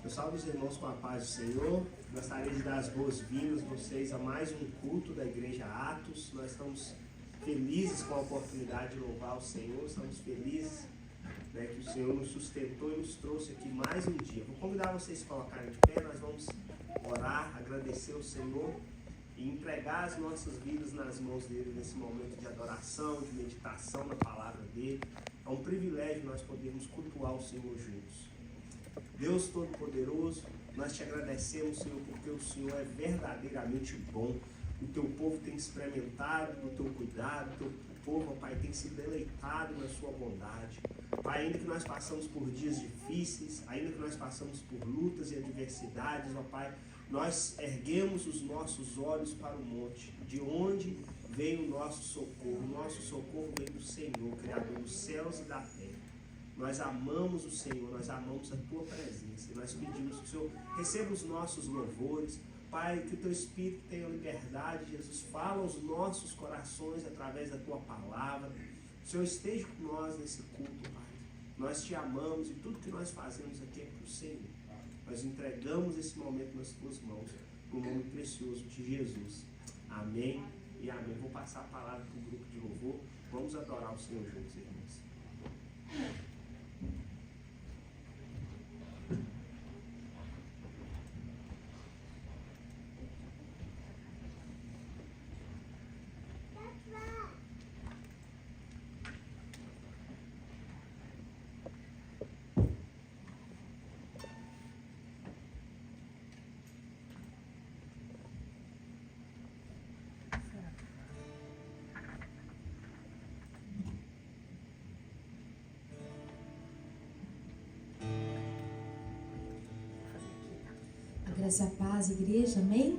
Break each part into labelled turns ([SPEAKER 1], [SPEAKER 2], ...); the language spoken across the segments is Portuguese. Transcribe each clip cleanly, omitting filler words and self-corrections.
[SPEAKER 1] Eu salvo os irmãos com a paz do Senhor. Gostaria de dar as boas-vindas a vocês a mais um culto da Igreja Atos. Nós estamos felizes com a oportunidade de louvar o Senhor. Estamos felizes, né, que o Senhor nos sustentou e nos trouxe aqui mais um dia. Vou convidar vocês a se colocarem de pé. Nós vamos orar, agradecer ao Senhor e entregar as nossas vidas nas mãos dele nesse momento de adoração, de meditação na palavra dele. É um privilégio nós podermos cultuar o Senhor juntos. Deus Todo-Poderoso, nós te agradecemos, Senhor, porque o Senhor é verdadeiramente bom. O teu povo tem experimentado do teu cuidado, o teu povo, ó Pai, tem se deleitado na sua bondade. Pai, ainda que nós passamos por dias difíceis, ainda que nós passamos por lutas e adversidades, ó Pai, nós erguemos os nossos olhos para o monte, de onde vem o nosso socorro. O nosso socorro vem do Senhor, Criador dos céus e da terra. Nós amamos o Senhor, nós amamos a Tua presença. E nós pedimos que o Senhor receba os nossos louvores. Pai, que o Teu Espírito tenha liberdade, Jesus. Fala aos nossos corações através da Tua palavra. O Senhor esteja com nós nesse culto, Pai. Nós Te amamos e tudo que nós fazemos aqui é para o Senhor. Nós entregamos esse momento nas Tuas mãos, no nome precioso de Jesus. Amém e amém. Vou passar a palavra para o grupo de louvor. Vamos adorar o Senhor juntos, irmãos.
[SPEAKER 2] Graça e a paz, igreja, amém?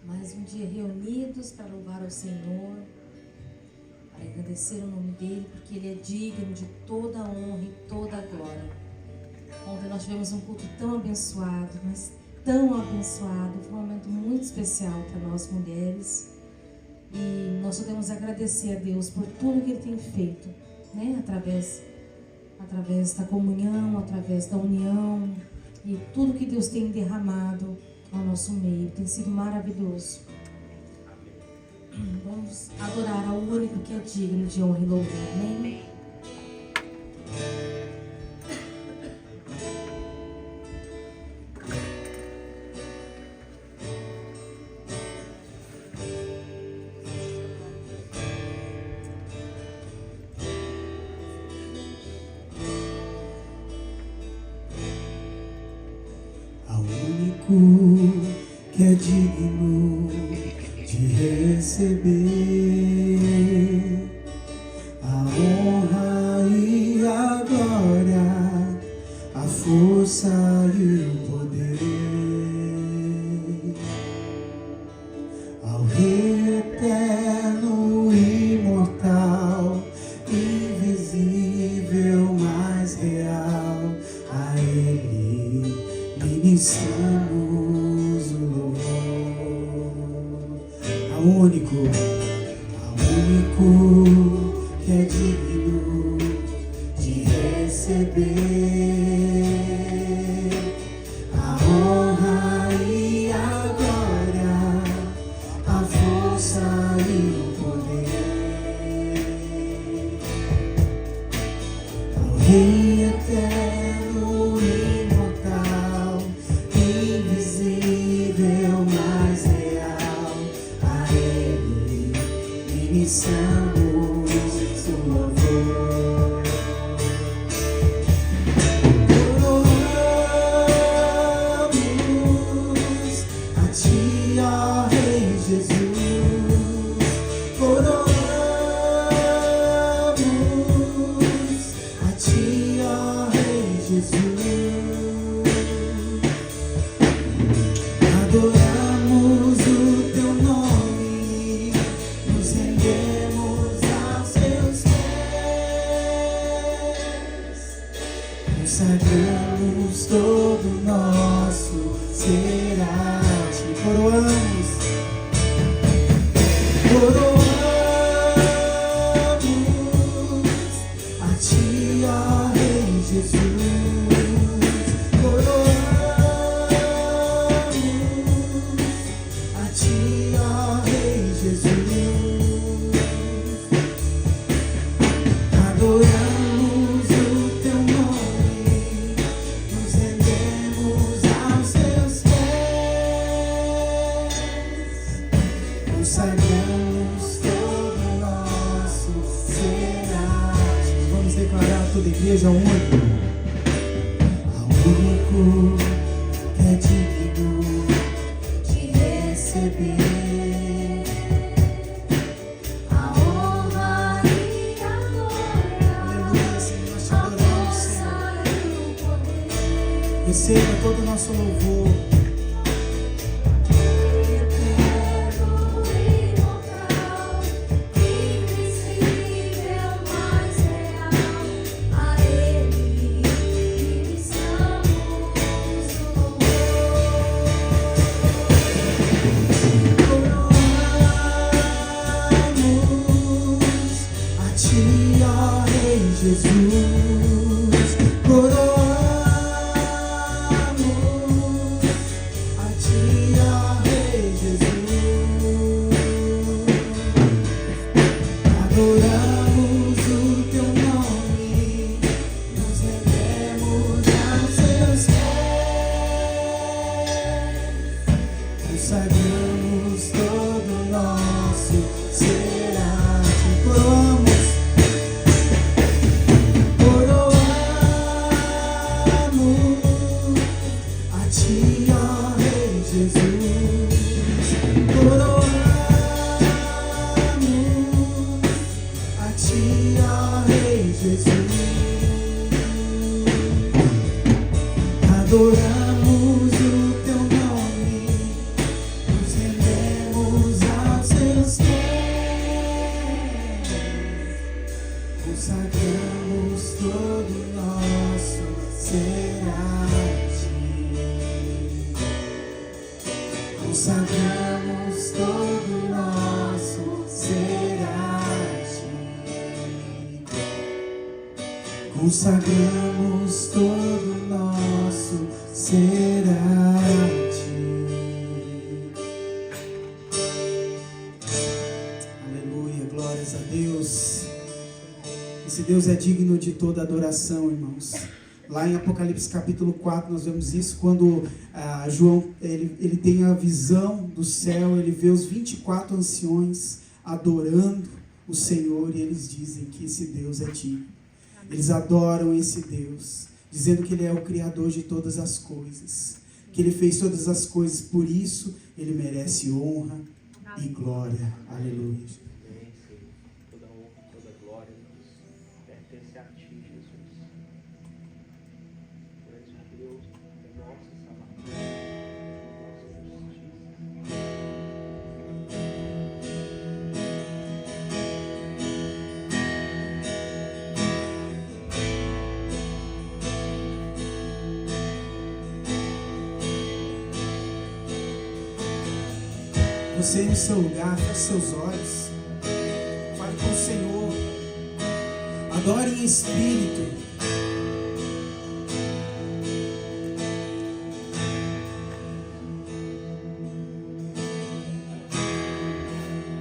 [SPEAKER 2] Mais um dia reunidos para louvar ao Senhor, para agradecer o nome dEle, porque Ele é digno de toda a honra e toda a glória. Ontem nós tivemos um culto tão abençoado, mas tão abençoado, foi um momento muito especial para nós mulheres, e nós podemos agradecer a Deus por tudo que Ele tem feito, né? Através da comunhão, através da união, e tudo que Deus tem derramado ao nosso meio. Tem sido maravilhoso. Vamos adorar ao único que é digno de honra e louvor. Amém?
[SPEAKER 3] Que é digno de receber a honra e a glória, a força e o poder, ao Rei eterno, imortal, invisível, mais real, a Ele ministramos o louvor, ao único que é digno de receber a honra e a glória, a força e o poder, ao Rei eterno, mais real, a Ele iniciamos o louvor. Coroamos a Ti, ó Rei Jesus. Coroamos a Ti, ó Rei Jesus. Adoramos o Teu nome, nos rendemos aos Teus pés, consagramos todo o nosso ser a Ti. Coroamos a Ti, ó Rei Jesus, coroamos a Ti, ó Rei Jesus, adoramos o Teu nome, nos rendemos aos Teus pés, consagramos todo o nosso ser a Ti. Vamos declarar toda a igreja única, ao único que é digno de receber
[SPEAKER 2] a honra e a glória,
[SPEAKER 3] aleluia, Senhor, nós te
[SPEAKER 2] a
[SPEAKER 3] adoramos,
[SPEAKER 2] força
[SPEAKER 3] Senhor.
[SPEAKER 2] e o poder.
[SPEAKER 3] Receba todo o nosso louvor.
[SPEAKER 2] Eterno, imortal, invisível, mas real, a Ele ministramos o
[SPEAKER 3] Coroamos a Ti, ó Rei Jesus, coroamos a Ti, ó Rei Jesus, adoramos o Teu nome, nos rendemos aos Teus pés, consagramos todo o nosso ser a Ti. Coroamos a Ti, ó Rei Jesus, coroamos a Ti, ó Rei Jesus, adoramos o Teu nome, nos rendemos aos Teus pés, consagramos todo o nosso ser a Ti, consagramos todo o nosso ser a Ti, consagramos todo o nosso ser a Ti. Aleluia, glórias a Deus. Esse Deus é digno de toda adoração, irmãos. Lá em Apocalipse capítulo 4 nós vemos isso quando João ele tem a visão do céu, ele vê os 24 anciões adorando o Senhor e eles dizem que esse Deus é digno. Eles adoram esse Deus, dizendo que Ele é o Criador de todas as coisas, que Ele fez todas as coisas, por isso Ele merece honra e glória. Aleluia.
[SPEAKER 1] Toda honra, toda glória, Deus, pertence a Ti, Jesus. Tu és o Deus, é nosso Salvador, nossa
[SPEAKER 3] Você no seu lugar, feche seus olhos, fale com o Senhor, adore em espírito.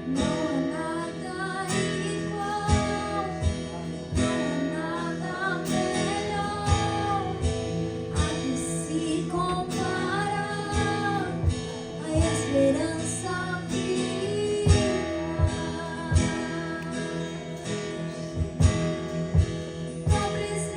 [SPEAKER 2] Não há nada igual, não há nada melhor a que se comparar a esperança viva. Tua presença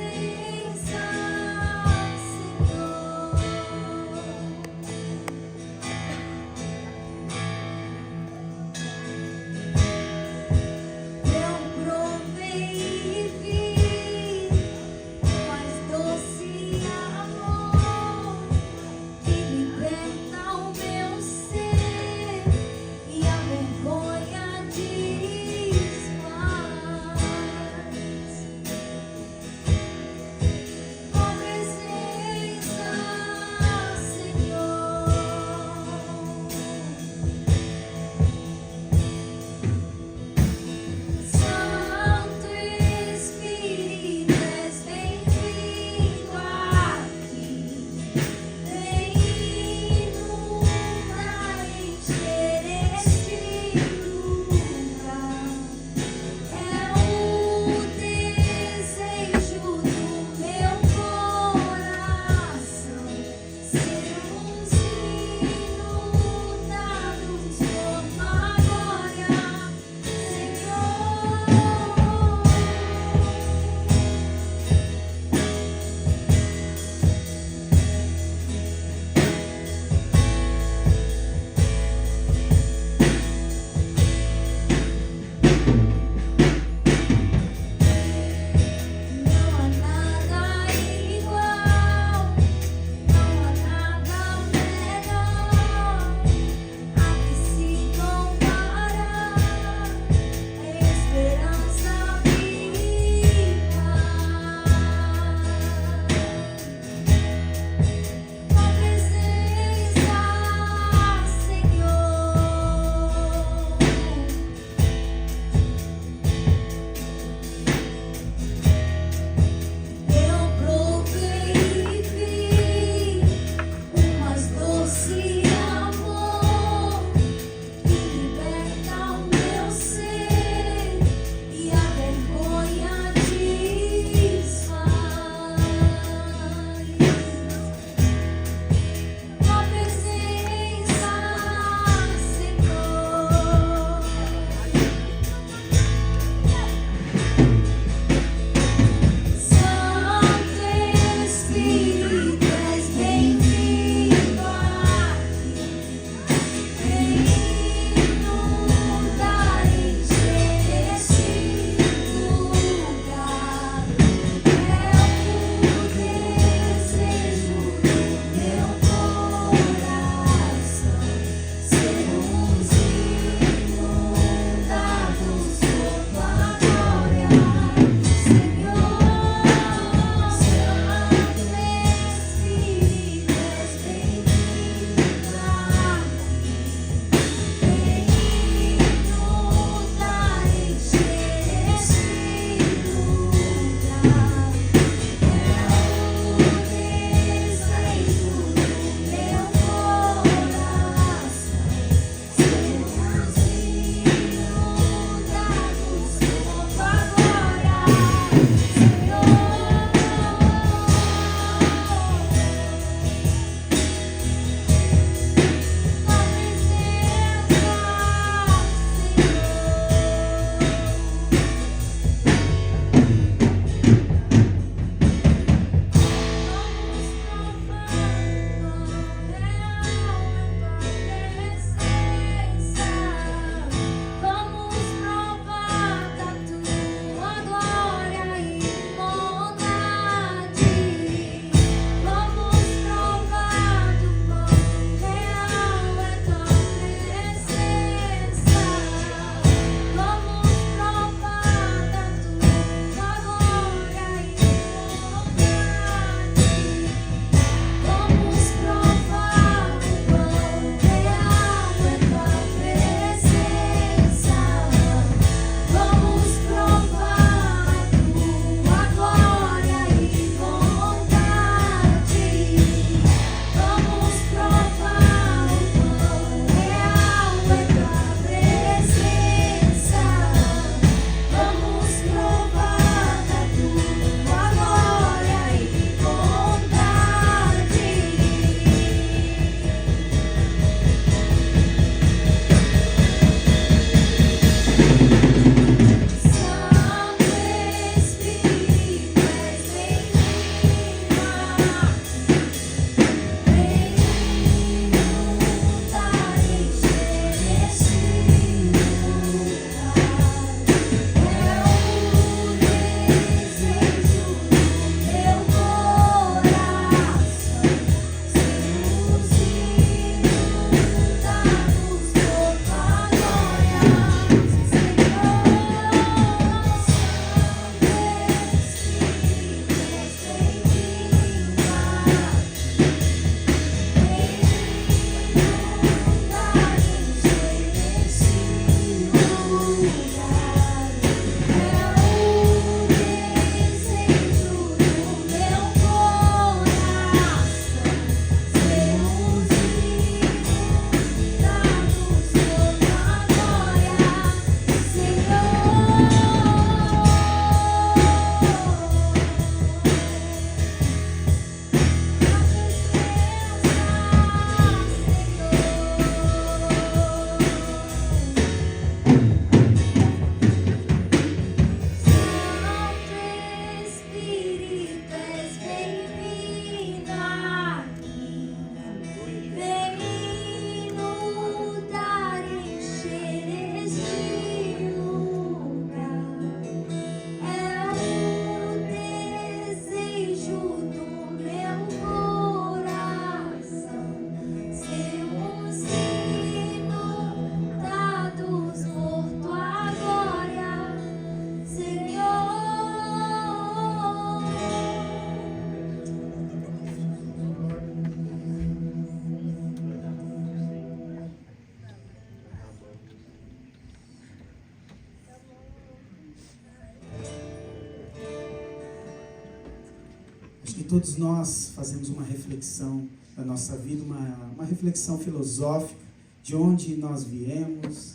[SPEAKER 3] Acho que todos nós fazemos uma reflexão da nossa vida, uma reflexão filosófica de onde nós viemos,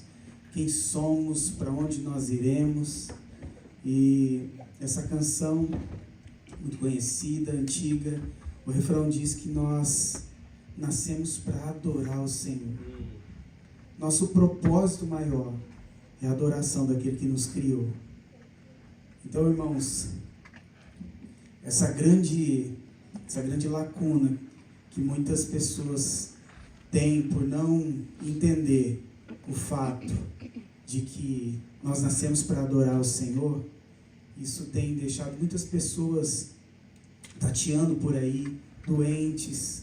[SPEAKER 3] quem somos, para onde nós iremos. E essa canção, muito conhecida, antiga, o refrão diz que nós nascemos para adorar o Senhor. Nosso propósito maior é a adoração daquele que nos criou. Então, irmãos, essa grande lacuna que muitas pessoas têm por não entender o fato de que nós nascemos para adorar o Senhor, isso tem deixado muitas pessoas tateando por aí, doentes,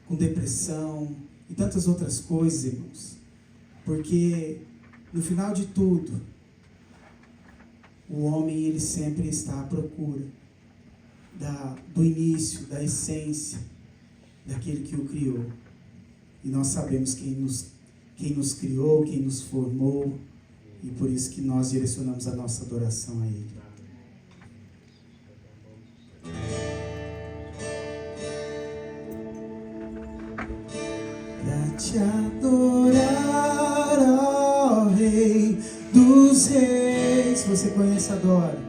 [SPEAKER 3] com depressão e tantas outras coisas, irmãos. Porque no final de tudo, o homem ele sempre está à procura do início, da essência daquele que o criou. E nós sabemos quem nos criou, quem nos formou, e por isso que nós direcionamos a nossa adoração a Ele. Pra te adorar, ó Rei dos Reis, você conhece, adora.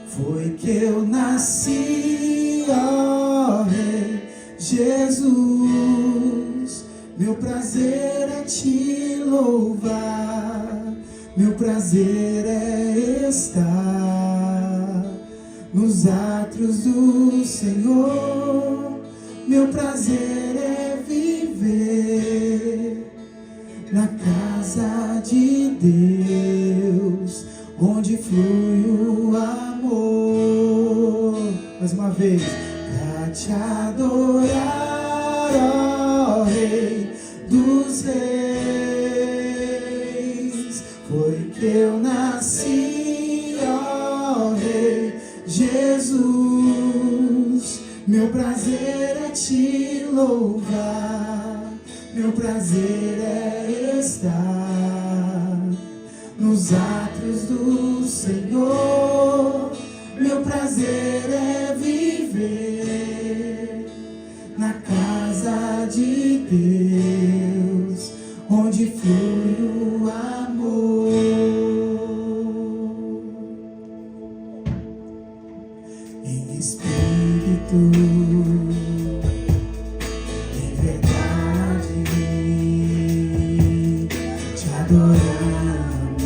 [SPEAKER 3] Foi que eu nasci, ó Rei Jesus. Meu prazer é te louvar, meu prazer é estar nos átrios do Senhor. Meu prazer é viver na casa de Deus, onde flui o amor. Mais uma vez, pra te adorar, ó Rei dos Reis. Foi que eu nasci, ó Rei Jesus. Meu prazer é te louvar, meu prazer é estar nos átrios do Senhor. Meu prazer é viver na casa de Deus, onde flui o amor. Em espírito, em verdade, te adoramos,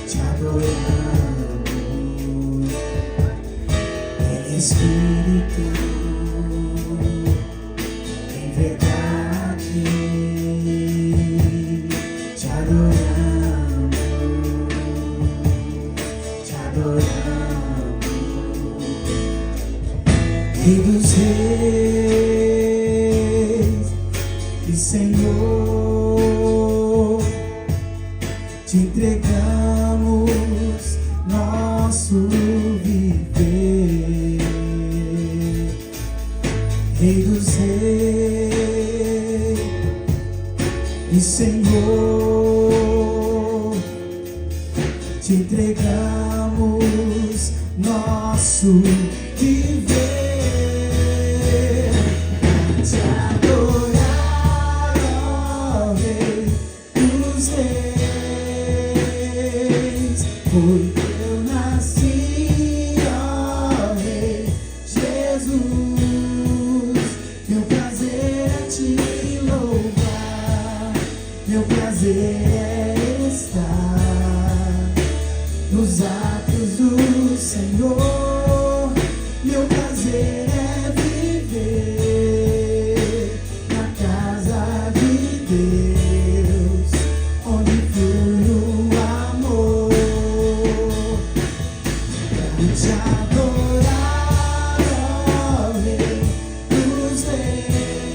[SPEAKER 3] te adoramos. Em espírito, em verdade, te adoramos, te adoramos. Rei dos reis e Senhor, te entregamos nosso viver. Rei dos reis e Senhor, te entregamos nosso viver. Te adorar, ó Rei dos reis. Foi que eu nasci, ó Rei Jesus. Meu prazer é te louvar, meu prazer é estar nos átrios do Senhor. Meu prazer é viver na casa de Deus, onde flui o amor. Pra te adorar, ó Rei dos reis.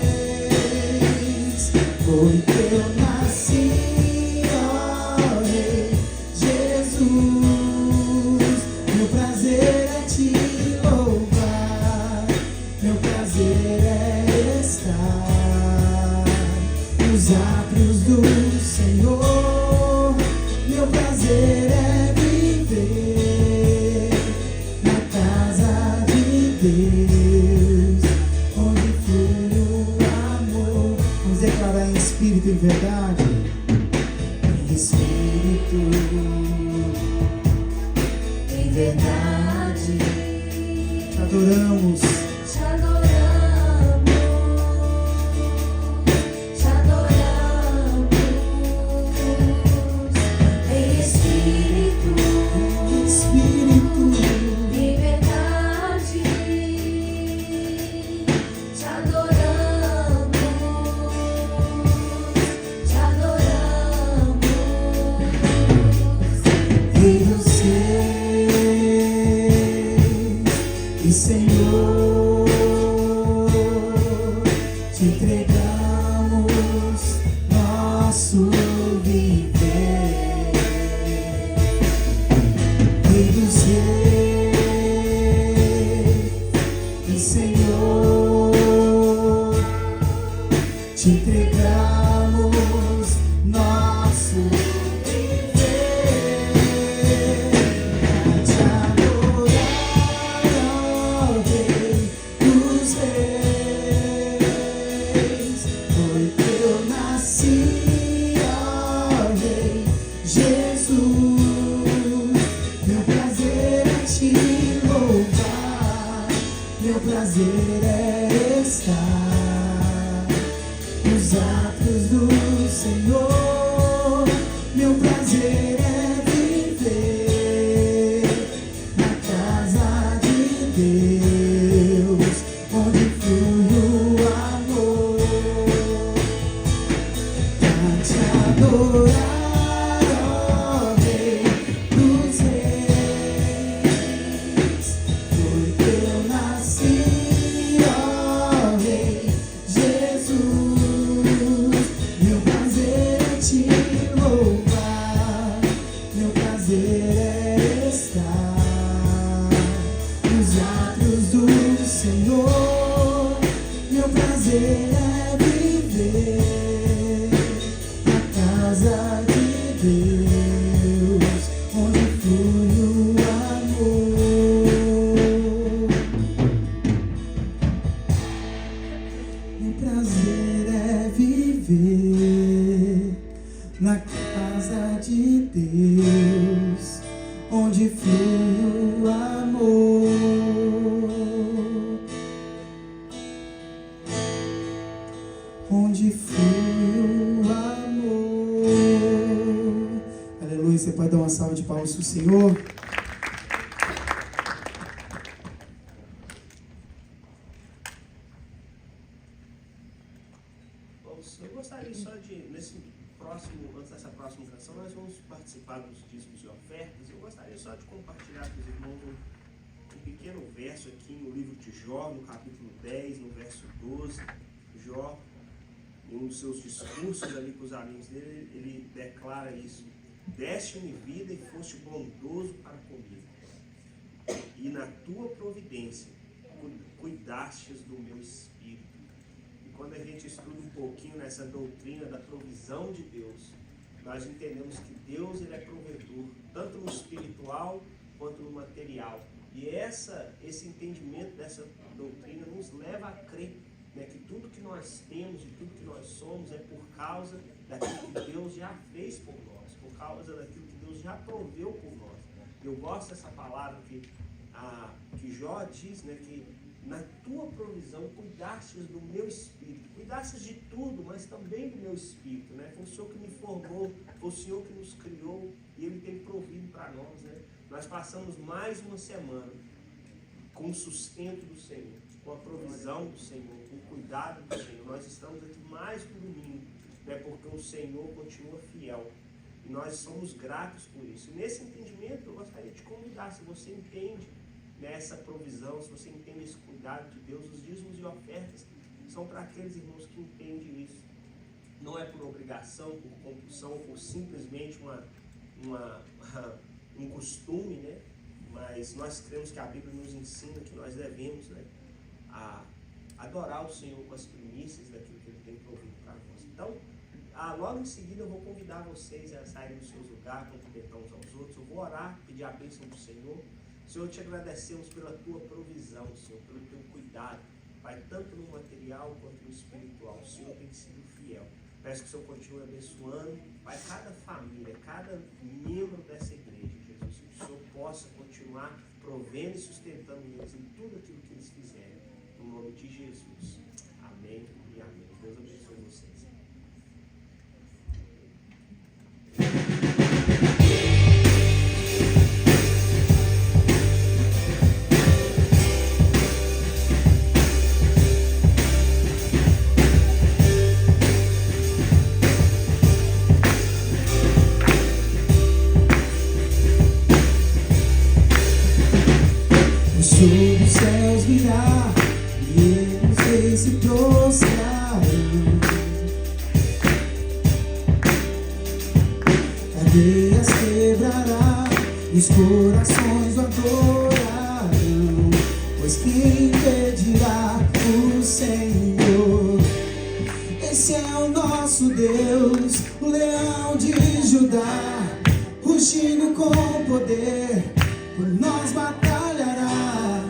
[SPEAKER 3] Foi que eu nasci, ó Rei Jesus. Meu prazer é te louvar, meu prazer é estar nos átrios do Senhor. Meu prazer é viver na casa de adoramos.
[SPEAKER 2] Te adoramos, te adoramos, em espírito, em verdade. Te adoramos, te adoramos,
[SPEAKER 3] Rei dos Reis e Senhor, te entregamos nosso viver. Rei dos Reis e Senhor, te entregamos nosso viver. Te adorar, ó Rei dos Reis, foi que eu nasci, ó Rei Jesus. Meu prazer é te louvar, meu prazer é estar nos atos do Senhor. Meu prazer é viver na casa de Deus, onde flui o amor. Pra te adorar, ó Rei dos Reis, foi que eu nasci, ó Rei Jesus. Meu prazer é te louvar, meu prazer é estar nos atos do Senhor. Meu prazer é viver na casa de Deus, onde flui o amor. Meu prazer é viver na casa de Deus, onde flui o amor. Onde flui o amor. Aleluia. Você pode dar uma salva de palmas pro Senhor?
[SPEAKER 1] Eu gostaria só de, antes dessa próxima canção, nós vamos participar dos dízimos e ofertas. Eu gostaria só de compartilhar com os irmãos um pequeno verso aqui no livro de Jó, no capítulo 10, no verso 12. Jó, em um dos seus discursos ali com os amigos dele, ele declara isso: deste-me vida e foste bondoso para comigo, e na tua providência cuidastes do meu espírito. E quando a gente estuda um pouquinho nessa doutrina da provisão de Deus, nós entendemos que Deus ele é provedor, tanto no espiritual quanto no material. E esse entendimento dessa doutrina nos leva a crer, né, que tudo que nós temos e tudo que nós somos é por causa daquilo que Deus já fez por nós, por causa daquilo que Deus já proveu por nós. Eu gosto dessa palavra que Jó diz, né, que na tua provisão cuidastes do meu espírito, cuidastes de tudo, mas também do meu espírito, né? Foi o Senhor que me formou, foi o Senhor que nos criou e Ele tem provido para nós, né? Nós passamos mais uma semana com o sustento do Senhor, com a provisão do Senhor, com o cuidado do Senhor. Nós estamos aqui mais um domingo, né? Porque o Senhor continua fiel e nós somos gratos por isso. E nesse entendimento eu gostaria de te convidar, se você entende nessa provisão, se você entende esse cuidado de Deus, os dízimos e ofertas são para aqueles irmãos que entendem isso. Não é por obrigação, por compulsão, por simplesmente um costume, né? Mas nós cremos que a Bíblia nos ensina que nós devemos, né, adorar o Senhor com as primícias daquilo que Ele tem provido para nós. Então, logo em seguida eu vou convidar vocês a saírem dos seus lugares, cumprimentar uns aos outros. Eu vou orar, pedir a bênção do Senhor. Senhor, te agradecemos pela tua provisão, Senhor, pelo teu cuidado, Pai, tanto no material quanto no espiritual. O Senhor tem sido fiel. Peço que o Senhor continue abençoando, Pai, cada família, cada membro dessa igreja, Jesus. Deus, e que o Senhor possa continuar provendo e sustentando eles em tudo aquilo que eles fizerem. No nome de Jesus. Amém e amém. Deus abençoe vocês.
[SPEAKER 3] Sobre os céus virá e eles reis se prostrarão. Cadeias quebrará e os corações o adorarão. Pois quem impedirá o Senhor? Esse é o nosso Deus, o leão de Judá, rugindo com poder, por nós batalhará,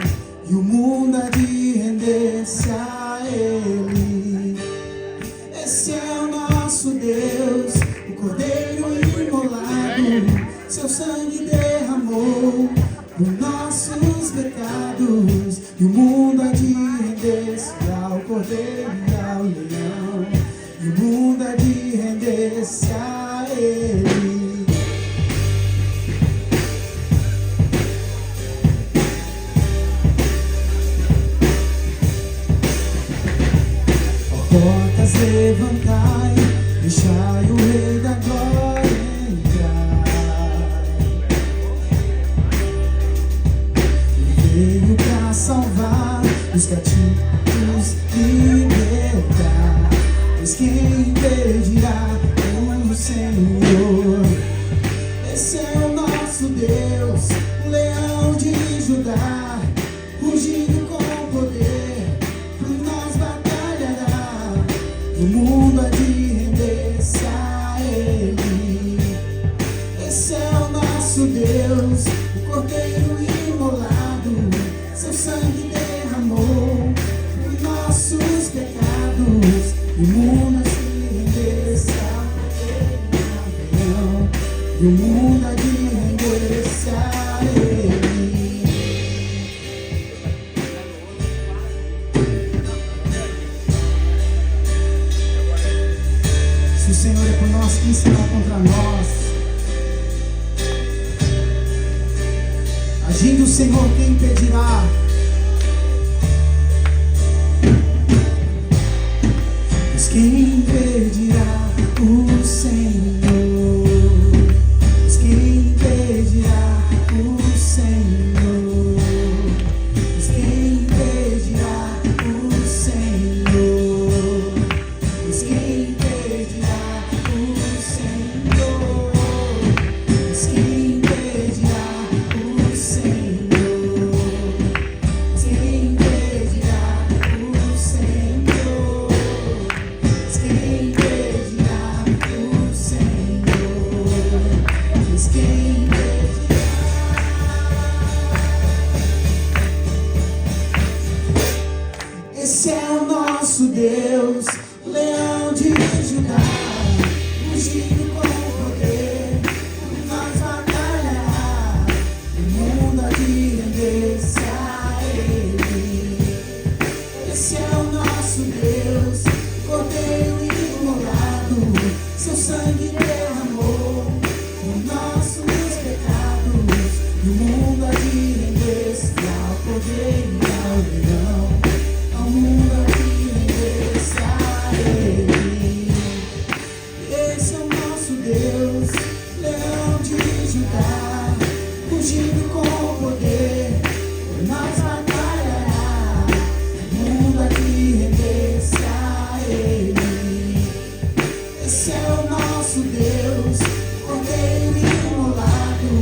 [SPEAKER 3] e o mundo há de render-se a Ele. Esse é o nosso Deus, o Cordeiro imolado, seu sangue derramou por nossos pecados, e o mundo há de render-se ao Cordeiro e ao Leão, e o mundo há de render-se a Ele. Portas levantai, deixai o Rei da Glória entrar. Ele veio para salvar os cativos, libertar. Pois quem impedirá o Senhor? Esse é o nosso Deus, o leão de Judá, rugindo com poder, por nós batalhará, o mundo há de render-se a Ele. Esse é o nosso Deus, o Cordeiro imolado, seu sangue derramou por nossos pecados, e o mundo há de render-se ao Leão, e o mundo há de render-se a Ele. Se o Senhor é por nós, quem será contra nós? Agindo o Senhor, quem impedirá? Mas quem impedirá o Senhor? Mas quem impedirá o Senhor? Mas quem impedirá o Senhor? Mas quem impedirá o Senhor? Mas quem impedirá o Senhor? Mas quem impedirá o Senhor? Mas quem impedirá o Senhor? Mas quem impedirá? Esse é o nosso Deus, leão de Judá, rugindo com poder, por nós batalhará, o mundo há de render-se a Ele. Esse é o nosso Deus, Cordeiro imolado, seu sangue derramou por nossos pecados, e o mundo há de render-se ao Cordeiro e ao Leão, ao mundo há de render-se a Ele. Esse é o nosso Deus, leão de Judá, rugindo com poder, por nós batalhará, o mundo há de render-se a Ele. Esse é o nosso Deus, Cordeiro imolado,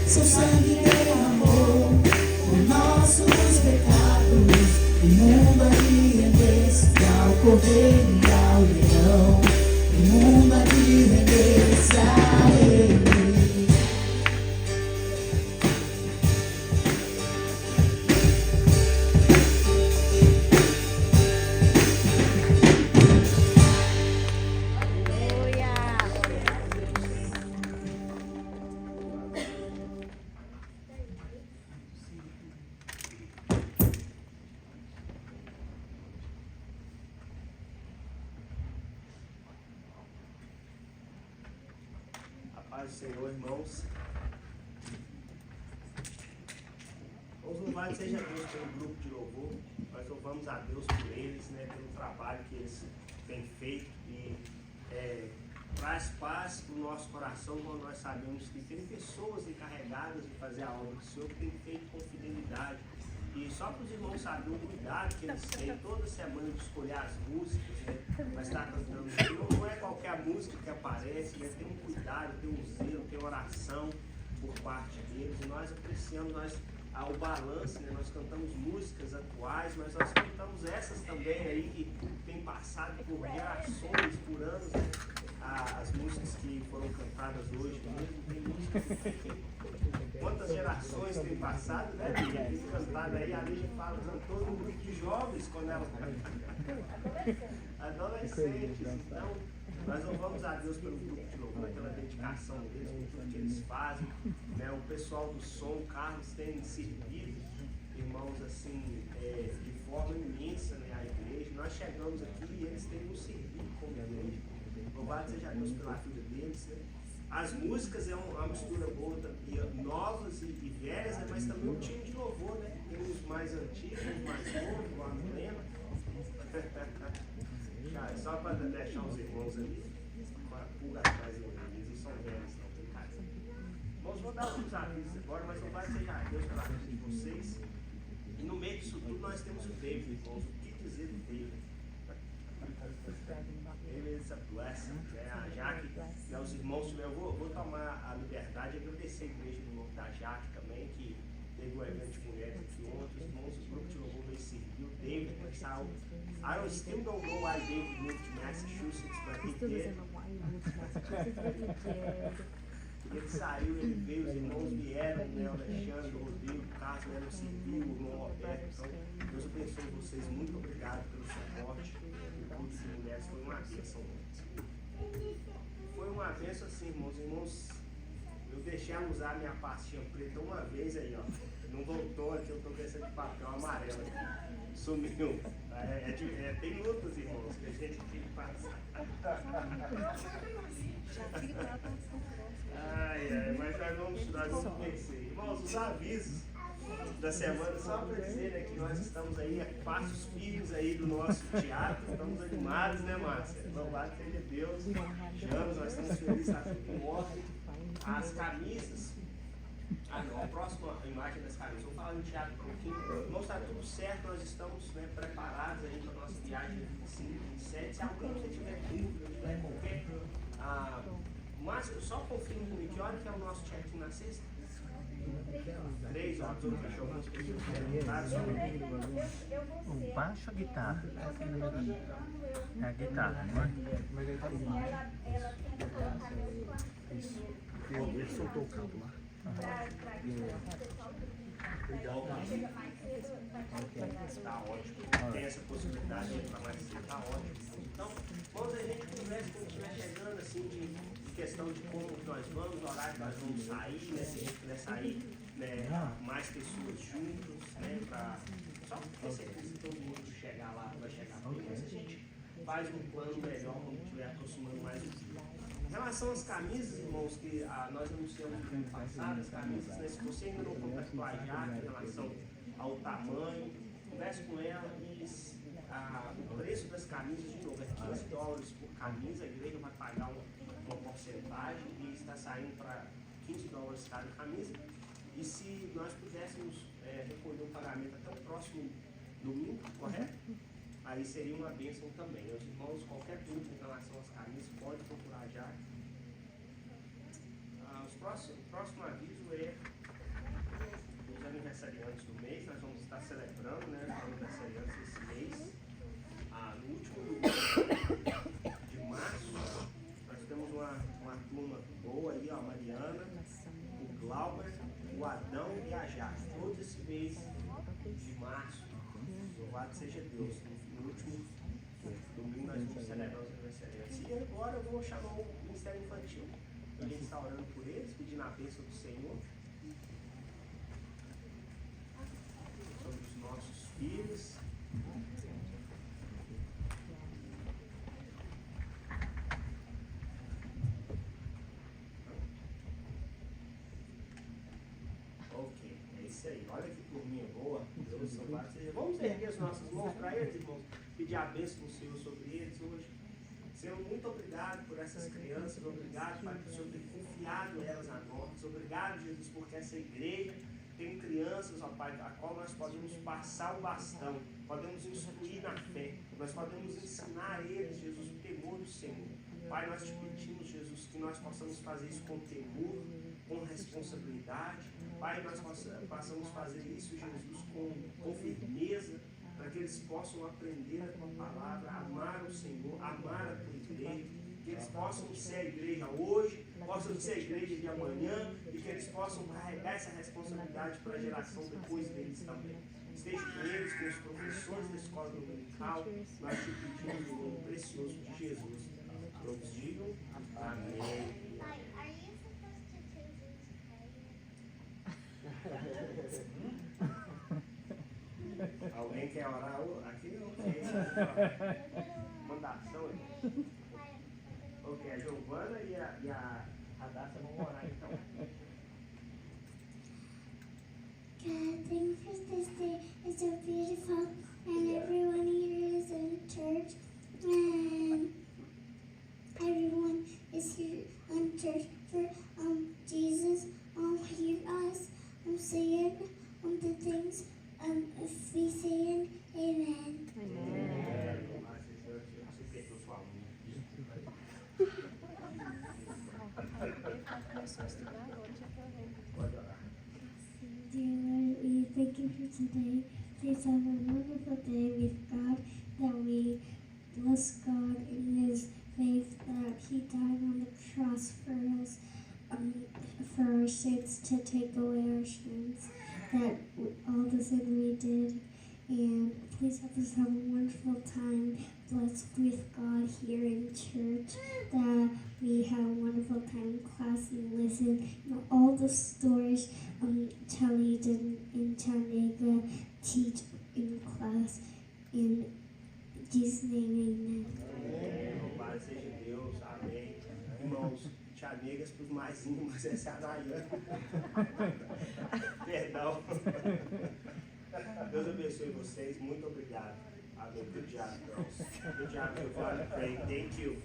[SPEAKER 3] seu sangue derramou por nossos pecados, o mundo há de render-se ao Cordeiro e ao Leão, o mundo há de render-se a Ele.
[SPEAKER 1] paz do Senhor, irmãos. Louvado seja Deus pelo grupo de louvor. Nós louvamos a Deus por eles, né, pelo trabalho que eles têm feito e traz paz para o nosso coração quando nós sabemos que tem pessoas encarregadas de fazer a obra do Senhor que tem feito com fidelidade. E só para os irmãos saberem o cuidado que eles têm toda semana de escolher as músicas, né, para estar cantando. Não é qualquer música que aparece, né, tem um cuidado, tem um zelo, tem oração por parte deles. E nós apreciamos o balanço, né? Nós cantamos músicas atuais, mas nós cantamos essas também aí que tem passado por gerações, por anos, né? As músicas que foram cantadas hoje mesmo, tem música que quantas gerações tem passado, né? Tem cantado aí, a Lígia fala, cantou num grupo de jovens quando ela adolescentes, então nós louvamos a Deus pelo grupo de louvor, pela dedicação deles, por tudo que eles fazem, né? O pessoal do som, o Carlos, tem servido, irmãos, assim, de forma imensa, né, à igreja. Nós chegamos aqui e eles têm nos servido como igreja. Louvado seja Deus pela vida deles, né? As músicas é uma mistura boa, novas e velhas, né? Mas também um time de louvor, né? Tem os mais antigos, os mais novos, o Amplena. Só para deixar os irmãos ali, com a pulga atrás deles, eles não são velhos, não, tem carinho. Irmãos, vou dar alguns avisos agora, mas não vai seja Deus pela vida de vocês. E no meio disso tudo nós temos o David, irmãos. O que dizer do David? Ele é a blessing, né? A Jaque, né? Os irmãos, eu vou tomar a liberdade de agradecer a igreja no nome da Jaque também, que teve um evento de mulheres aqui ontem. Os irmãos, o grupo de louvor veio servir o David, né? Saiu. I still don't know why David moved to Massachusetts, but he did. Ele saiu, ele veio, os irmãos vieram, né? O Alexandre, o Rodrigo, o Carlos vieram servir, o irmão Roberto. Então, Deus abençoe vocês. Muito obrigado pelo suporte. O culto de mulheres foi uma bênção. Foi uma bênção assim, irmãos. Eu deixei ela usar a minha pastinha preta uma vez aí, ó. Não voltou aqui, eu tô com essa de papel amarelo aqui. Sumiu. Tem lutas, irmãos, que a gente tem que passar. Mas nós vamos vencer. Irmãos, os avisos da semana, só para dizer, né, que nós estamos aí a passos firmes aí do nosso teatro, estamos animados, né, Márcia? Louvado seja Deus. Chamos, nós estamos felizes, está tudo em ordem. As camisas. A próxima imagem das camisas, vou falar no teatro um pouquinho. Não está tudo certo, nós estamos, né, preparados aí para a nossa viagem de 25, 27. Se alguém você tiver dúvida, tiver qualquer. Márcio, só confirma comigo que hora que é o nosso check-in na sexta? 3 horas, eu deixo algumas pessoas perguntarem.
[SPEAKER 4] O baixo ou a guitarra? É a guitarra, não é?
[SPEAKER 5] Ela tenta colocar meus planos.
[SPEAKER 4] Isso.
[SPEAKER 5] Ele
[SPEAKER 4] soltou o cabo lá.
[SPEAKER 1] Está ótimo. Tem essa possibilidade de entrar mais cedo, está ótimo. Então, quando a gente conversa, quando estiver chegando assim de questão de como nós vamos, o horário que nós vamos sair, né? Se a gente quiser sair, né, mais pessoas juntos, né? Só porque certeza que todo mundo chegar lá vai chegar bem, mas a gente faz um plano melhor quando estiver aproximando mais o dia. Em relação às camisas, irmãos, que nós anunciamos no ano passado, as camisas, né, se você ainda não contactou a Jaque em relação ao tamanho, converse com ela e o preço das camisas, de novo, é $15 por camisa, a igreja vai pagar uma porcentagem e está saindo para $15 cada camisa. E se nós pudéssemos recolher o pagamento até o próximo domingo, correto? Aí seria uma bênção também. Meus irmãos, qualquer dúvida em relação às camisas, pode procurar já. O próximo aviso é os aniversariantes do mês. Nós vamos estar celebrando, né, os aniversariantes esse mês. No último domingo de março, nós temos uma turma boa aí, ó, a Mariana, o Glauber, o Adão e a Jaque. Todos esse mês de março, louvado seja Deus. No último domingo nós vamos celebrar os aniversariantes. E agora eu vou chamar o Ministério Infantil. A gente está orando por eles, pedindo a bênção do Senhor sobre os nossos filhos. disposição. Vamos erguer as nossas mãos para eles, irmãos, pedir a bênção do Senhor sobre eles hoje. Senhor, muito obrigado por essas crianças, obrigado, Pai, por o Senhor ter confiado elas a nós. Obrigado, Jesus, porque essa igreja tem crianças, ó Pai, a qual nós podemos passar o bastão, podemos instruir na fé, nós podemos ensinar a eles, Jesus, o temor do Senhor. Pai, nós te pedimos, Jesus, que nós possamos fazer isso com temor, com responsabilidade. Pai, nós possamos fazer isso, Jesus, com firmeza, para que eles possam aprender a tua palavra, amar o Senhor, amar a tua igreja, que eles possam ser a igreja hoje, possam ser a igreja de amanhã e que eles possam carregar essa responsabilidade para a geração depois deles também. Esteja com eles, com os professores da escola dominical, nós te pedimos no nome precioso de Jesus. Todos digam amém.
[SPEAKER 5] Are you supposed to take
[SPEAKER 1] Alguém quer orar aqui? Ok. Mandação, irmão. Ok, a Giovana e a Radassa vão orar então.
[SPEAKER 5] God, thank you for this day. It's so beautiful, and everyone here is in church, and everyone is here in church for Jesus. Hear us saying the things if we saying amen. Dear Lord, we thank you for today. Please have a wonderful day with God, that we bless God in His faith, that He died on the cross for us, for our sins, to take away our sins, that all the sin we did. And please help us have a wonderful time blessed with God here in church, that we have a wonderful time in class and listen to all the stories Charlie did in Chattanooga teach in class. In Jesus' name, amen.
[SPEAKER 1] Louvado seja Deus, amém. Irmãos, chamegas para os mais íntimos, essa é a Nayane. Perdão. Deus abençoe vocês, muito obrigado. Amém. Good job, girls. Good job, Giovanna. Great, thank you.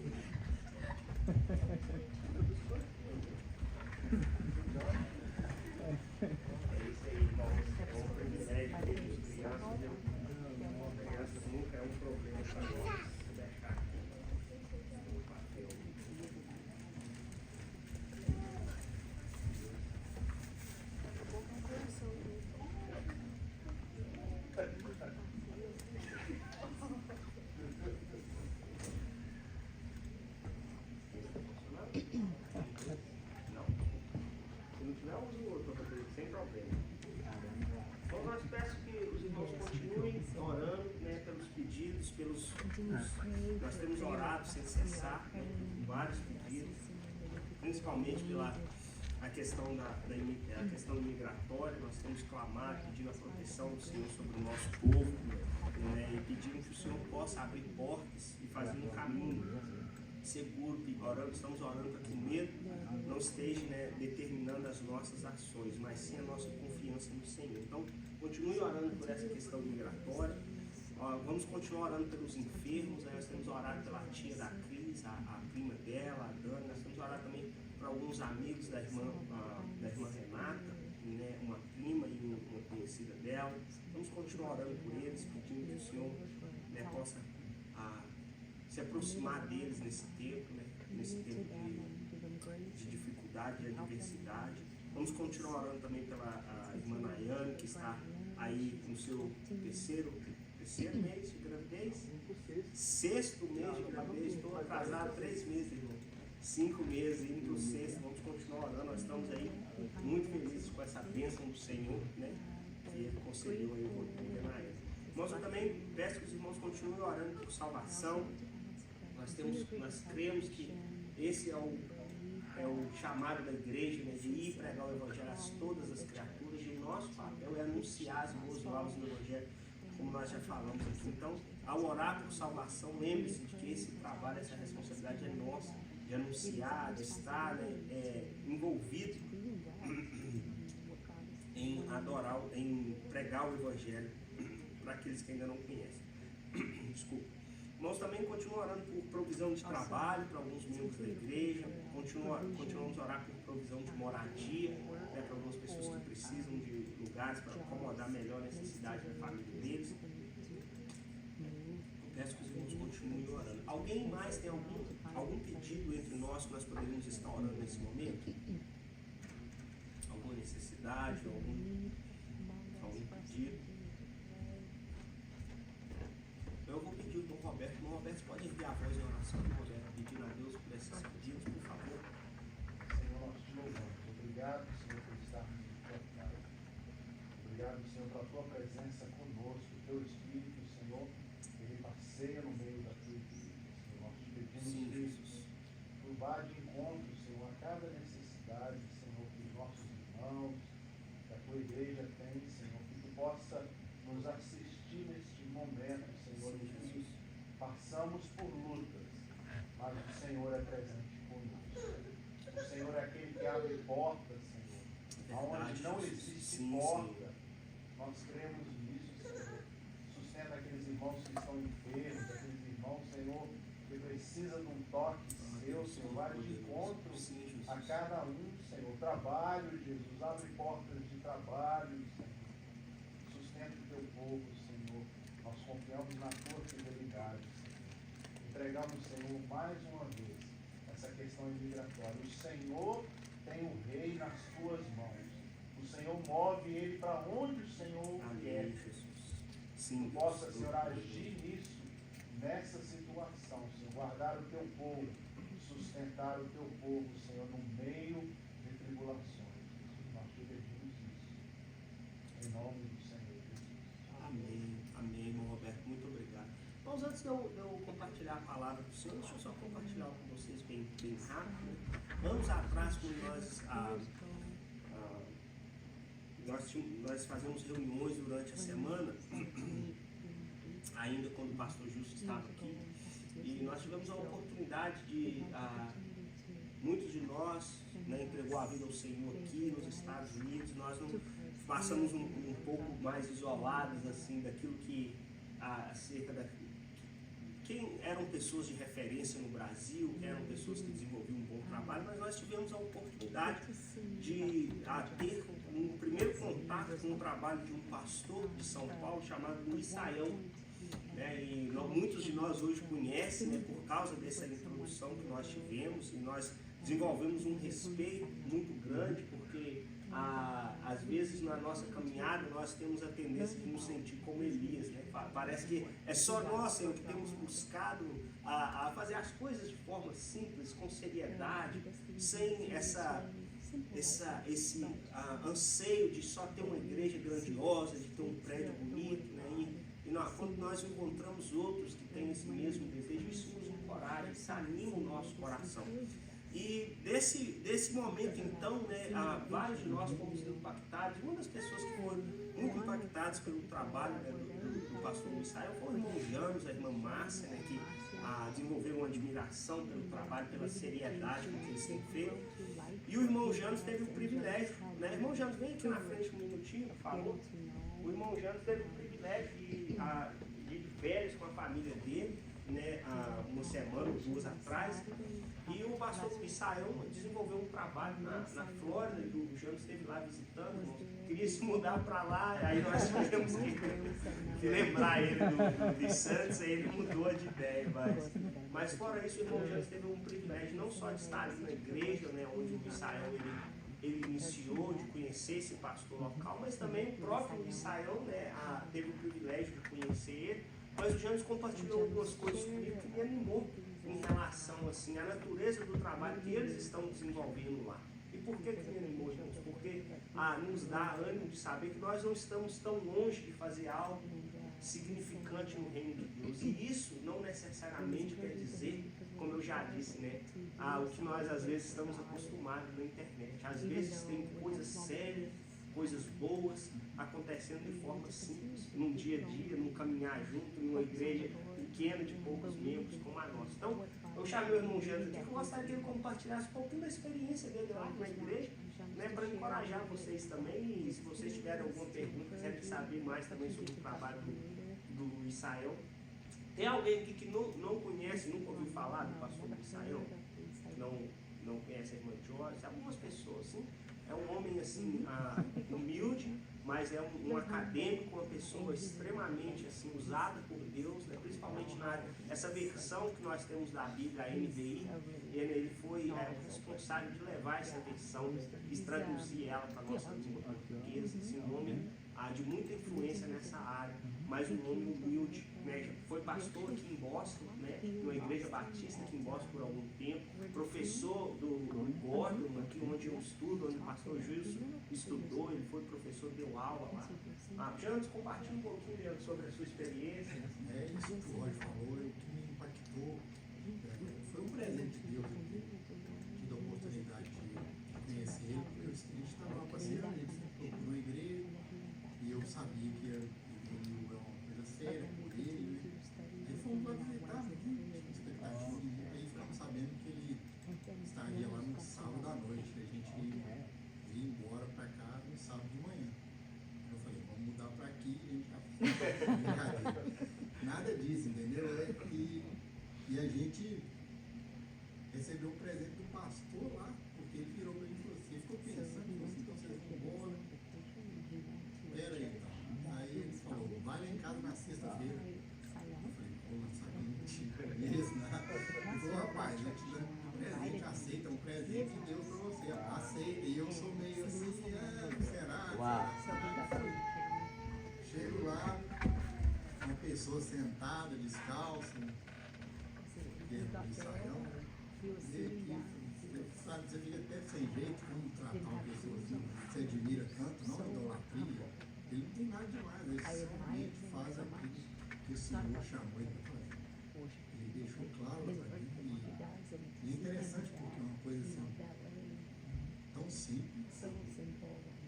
[SPEAKER 1] É isso aí, irmãos. É um privilégio ter crianças, viu? Crianças nunca é um problema para nós. Deixar aqui o papel. Não. Se não tiver, use o outro para fazer sem problema. Então, nós peço que os irmãos continuem orando, né, pelos pedidos, nós temos orado sem cessar, né, vários pedidos, principalmente pela a questão a questão migratória. Nós temos clamado, pedindo a proteção do Senhor sobre o nosso povo, né, e pedindo que o Senhor possa abrir portas e fazer um caminho seguro, estamos orando para que o medo não esteja, né, determinando as nossas ações, mas sim a nossa confiança no Senhor. Então, continue orando por essa questão migratória. Vamos continuar orando pelos enfermos, né? Nós temos orado pela tia da Cris, a prima dela, a Dani. Nós temos orado também para alguns amigos da irmã Renata, né? Uma prima e uma conhecida dela. Vamos continuar orando por eles, pedindo que o Senhor, né, possa se aproximar deles nesse tempo, né? Nesse tempo de dificuldade, de adversidade. Vamos continuar orando também pela irmã Nayane, que está aí no seu terceiro mês de gravidez, sexto mês de gravidez. Estou atrasado 3 meses, irmão. 5 meses, indo para o sexto. Vamos continuar orando. Nós estamos aí muito felizes com essa bênção do Senhor, né, que Ele concedeu aí o Rodrigo na época. Irmãos, eu também peço que os irmãos continuem orando por salvação. Nós cremos que esse é o chamado da igreja, né, de ir pregar o Evangelho a todas as criaturas, e o nosso papel é anunciar as boas novas do Evangelho, como nós já falamos aqui. Então, ao orar por salvação, lembre-se de que esse trabalho, essa responsabilidade é nossa, de anunciar, de estar, né, envolvido em adorar, em pregar o Evangelho para aqueles que ainda não conhecem. Desculpa. Nós também continuamos orando por provisão de trabalho para alguns membros da igreja, continuamos a orar por provisão de moradia, né, para algumas pessoas que precisam de lugares para acomodar melhor a necessidade da família deles. Eu peço que os irmãos continuem orando. Alguém mais tem algum pedido entre nós que nós poderíamos estar orando nesse momento? Alguma necessidade, algum pedido? Eu vou pedir o Dom Roberto. Dom Roberto, pode erguer a voz em oração, Dom Roberto, pedindo a Deus por esses pedidos, por favor.
[SPEAKER 6] Senhor, nós te louvamos. Obrigado, Senhor, por estarmos em tua casa. Obrigado, Senhor, pela tua presença conosco. O teu Espírito, Senhor, ele passeia no meio da tua igreja. Senhor, nós te pedimos que tu vá de encontro, Senhor, a cada necessidade, Senhor, que os nossos irmãos, que a tua igreja tem, Senhor, que tu possa nos assistir neste momento, Senhor, em que passamos por lutas, mas o Senhor é presente conosco. O Senhor é aquele que abre portas, Senhor, aonde não existe porta. Nós cremos nisso, Senhor. Sustenta aqueles irmãos que estão enfermos, aqueles irmãos, Senhor, que precisam de um toque seu, Senhor. Vai de encontro a cada um, Senhor. Trabalho, Jesus, abre portas de trabalho, Senhor. Sustenta o teu povo, Senhor. Nós confiamos na tua fidelidade, Senhor. Entregamos, Senhor, mais uma vez essa questão migratória. O Senhor tem o rei nas tuas mãos. O Senhor move ele para onde o Senhor quer. Sim, possa, Senhor, agir nisso, nessa situação, Senhor. Guardar o teu povo, sustentar o teu povo, Senhor, no meio de tribulações. Nós te pedimos isso. Em nome do Senhor Jesus.
[SPEAKER 1] Amém, amém, irmão Roberto, muito obrigado. Então, antes de eu compartilhar a palavra do Senhor, deixa eu só compartilhar com vocês bem rápido. Anos atrás, quando nós fazemos reuniões durante a semana, ainda quando o pastor Justo estava aqui, e nós tivemos a oportunidade de, muitos de nós, né, entregou a vida ao Senhor aqui nos Estados Unidos. Nós não passamos um pouco mais isolados assim daquilo que acerca da quem eram pessoas de referência no Brasil, que eram pessoas que desenvolviam um bom trabalho, mas nós tivemos a oportunidade de ter um primeiro contato com o trabalho de um pastor de São Paulo chamado Luiz Saião, né? E muitos de nós hoje conhecem, né, por causa dessa introdução que nós tivemos, e nós desenvolvemos um respeito muito grande, porque às vezes na nossa caminhada nós temos a tendência de nos sentir como Elias, né? Parece que é só nós, Senhor, que temos buscado a fazer as coisas de forma simples, com seriedade, sem esse anseio de só ter uma igreja grandiosa, de ter um prédio bonito, né? Quando nós encontramos outros que têm esse mesmo desejo, isso nos encoraja, isso anima o nosso coração. E desse momento, então, né, vários de nós fomos impactados. Uma das pessoas que foram muito impactadas pelo trabalho, né, do pastor Luiz Saião foi o irmão Janos, a irmã Márcia, né, que desenvolveram uma admiração pelo trabalho, pela seriedade com que eles têm feito. E o irmão Janos teve o privilégio, né, irmão Janos, vem aqui na frente um minutinho, por favor. O irmão Janos teve o privilégio de ir de férias com a família dele, né, uma semana ou duas atrás, e o pastor Luiz Saião desenvolveu um trabalho na Flórida, e o Janos esteve lá visitando, queria se mudar para lá, aí nós tivemos que lembrar ele de Santos, aí ele mudou de ideia, mas fora isso, o irmão Janos teve um privilégio não só de estar ali na igreja, né, onde o Luiz Saião ele iniciou, de conhecer esse pastor local, mas também o próprio Luiz Saião, né, teve o privilégio de conhecer ele. Mas o Janos compartilhou algumas coisas comigo que me animou em relação assim, à natureza do trabalho que eles estão desenvolvendo lá. E por que me animou, Janos? Porque nos dá ânimo de saber que nós não estamos tão longe de fazer algo significante no reino de Deus. E isso não necessariamente quer dizer, como eu já disse, né, o que nós às vezes estamos acostumados na internet. Às vezes tem coisas sérias, coisas boas acontecendo de forma simples. num dia a dia, num caminhar junto, numa igreja pequena de poucos membros como a nossa. Então, eu chamei o irmão Janos aqui, que eu gostaria que ele compartilhasse um pouquinho da experiência dele lá na igreja, né, para encorajar vocês também. E se vocês tiverem alguma pergunta, quiserem saber mais também sobre o trabalho do Israel. Tem alguém aqui que não conhece, nunca ouviu falar do pastor Israel? Não conhece a irmã Joyce? Algumas pessoas, sim. É um homem assim, humilde, mas é um acadêmico, uma pessoa extremamente assim, usada por Deus, né? Principalmente essa versão que nós temos da Bíblia, a NVI. Ele foi o responsável de levar essa versão e traduzir ela para a nossa língua portuguesa. Assim, um homem de muita influência nessa área, mas um homem humilde, né? Foi pastor aqui em Boston, né? Numa igreja batista aqui em Boston por algum tempo, professor do Gordon, aqui onde eu estudo, onde o pastor Gilson estudou, ele foi professor, deu aula lá. Janos, compartilha um pouquinho sobre a sua experiência.
[SPEAKER 6] Isso que o Roger falou, o que me impactou foi um presente de Deus, tive a oportunidade de conhecer ele, porque a gente estava passeando, ele sempre procurou uma igreja, e eu sabia que ele é uma coisa séria por ele, né? Aí fomos lá visitar, expectativa, e aí ficamos sabendo que ele estaria lá no sábado à noite, a gente ia embora para cá no sábado de manhã. Eu falei, vamos mudar para aqui, a gente já brincadeira. Nada disso, entendeu? E a gente recebeu um presente do pastor lá, porque ele virou para mim e falou assim, ficou pensando, falou assim, então vocês vão embora. Pera aí, então. Aí ele falou, vai lá em casa na sexta-feira. Eu falei, pô, não sabia, não tinha isso, nada. Ele falou, rapaz, eu te dando um presente, aceita um presente de Deus para você. Aceita. E eu sou meio assim, será? Chego lá, uma pessoa sentada, descalça, dentro do saião, sabe, você fica até sem jeito como tratar uma pessoa assim, você admira tanto, não idolatria, ele não tem nada demais, ele simplesmente faz aquilo que o Senhor chamou ele para fazer. Ele deixou claro para mim, e é interessante porque é uma coisa assim, tão simples,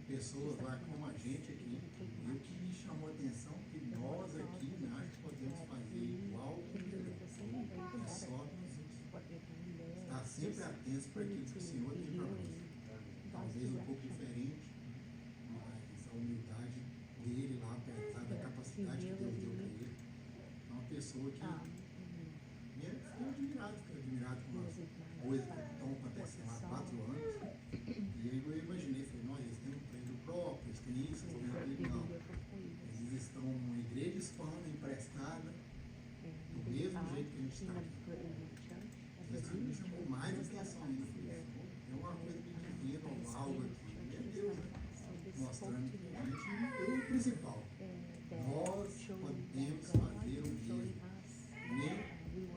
[SPEAKER 6] pessoas lá como a gente aqui, e o que me chamou a atenção é que nós aqui, nós podemos fazer igual, é só estar sempre atentos para aquilo que o Senhor tem para nós. Talvez um pouco diferente, mas a humildade dele lá, apesar da capacidade que Deus deu para ele, é uma pessoa que fiquei admirado com as coisas que estão acontecendo há 4 anos. E aí eu imaginei, falei, nós, eles têm um prédio próprio, eles têm isso, eles têm aquilo, não. Eles estão numa igreja hispana emprestada, do mesmo jeito que a gente está aqui. Isso me chamou mais atenção ainda. É uma coisa que divina, algo aqui. E é Deus, né? Mostrando que a gente é o principal. Nós podemos fazer o mesmo.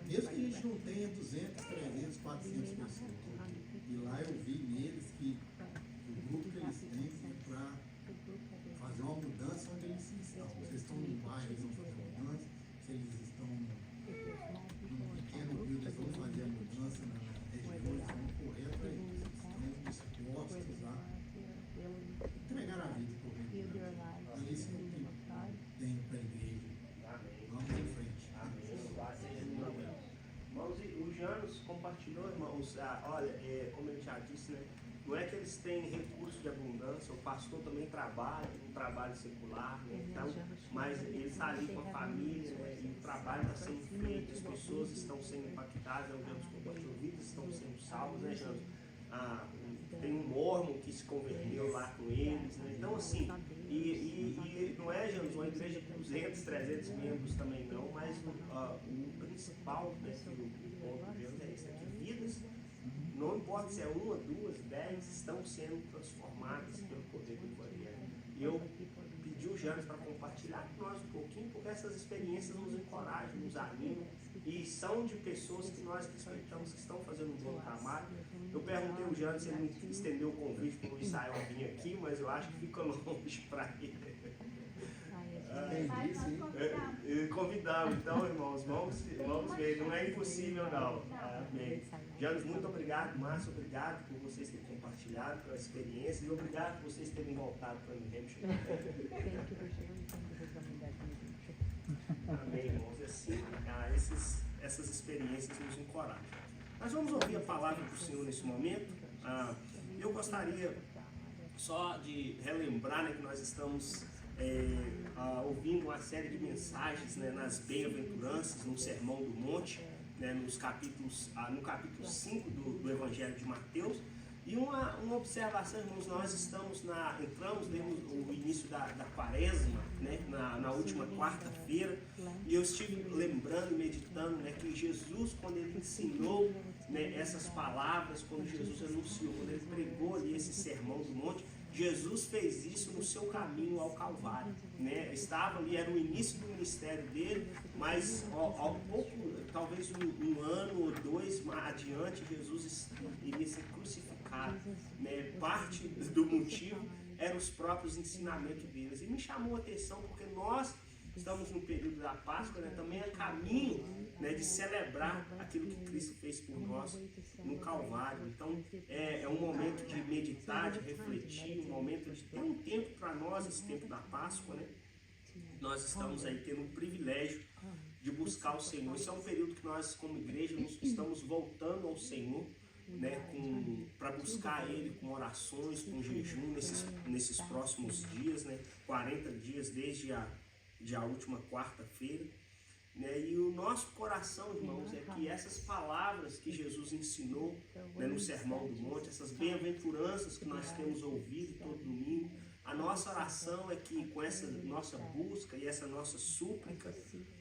[SPEAKER 6] Mesmo que a gente não tenha 200, 300, 400 pessoas. E lá eu vi neles que o grupo que eles têm é para fazer uma mudança onde eles estão. Se eles estão no bairro, eles vão fazer a mudança. Se eles estão num pequeno rio, eles vão fazer a mudança na região, eles vão correr atrás disso. Eles estão dispostos a entregar a vida por ele. É isso que eu tenho para a igreja. Vamos em frente.
[SPEAKER 1] Irmãos, o Janos compartilhou, irmãos, olha, como ele já disse, né? Não é que eles têm recursos de abundância, o pastor também trabalha, um trabalho secular, né? Então, mas ele está ali com a família, né? E o trabalho está sendo feito, as pessoas estão sendo impactadas, o Janos compartilhou, vidas estão sendo salvas, né, Janos? Tem um mormon que se converteu lá com eles, né? Então assim, e não é, Janos, uma igreja de 200, 300 membros também não, mas o principal, né, o ponto de Deus é isso, é que vidas, não importa se é 1, 2, 10, estão sendo transformadas pelo poder do Evangelho. E eu pedi o Janos para compartilhar com nós um pouquinho, porque essas experiências nos encorajam, nos animam, e são de pessoas que nós respeitamos, que estão fazendo um bom trabalho. Eu perguntei ao Janos se ele me estendeu o convite para o Israel vir aqui, mas eu acho que fica longe para ele. Convidamos, então, irmãos, vamos ver, não é impossível não. Amém. Janos, muito obrigado, Márcio, obrigado por vocês terem compartilhado pela experiência e obrigado por vocês terem voltado para New Hampshire. assim, essas experiências nos encorajam. Nós vamos ouvir a palavra do Senhor nesse momento. Eu gostaria só de relembrar, né, que nós estamos ouvindo uma série de mensagens, né, nas bem-aventuranças, no Sermão do Monte, né, no capítulo 5 do Evangelho de Mateus. E uma observação, irmãos, nós entramos no início da quaresma, né, na última quarta-feira, e eu estive lembrando e meditando, né, que Jesus, quando ele ensinou, né, essas palavras, quando Jesus anunciou, quando ele pregou ali esse Sermão do Monte, Jesus fez isso no seu caminho ao Calvário, né? Estava ali, era o início do ministério dele, mas ao pouco, talvez um ano ou dois mais adiante, Jesus iria ser crucificado, né? Parte do motivo eram os próprios ensinamentos deles. E me chamou a atenção porque nós estamos no período da Páscoa, né? Também é caminho, né, de celebrar aquilo que Cristo fez por nós no Calvário. Então é um momento de meditar, de refletir, um momento de ter um tempo para nós, esse tempo da Páscoa, né? Nós estamos aí tendo o privilégio de buscar o Senhor. Esse é um período que nós, como igreja, estamos voltando ao Senhor, né, para buscar Ele com orações, com jejum nesses próximos dias, né, 40 dias desde a última quarta-feira, né, e o nosso coração, irmãos, é que essas palavras que Jesus ensinou, né, no Sermão do Monte, essas bem-aventuranças que nós temos ouvido todo domingo, a nossa oração é que com essa nossa busca e essa nossa súplica,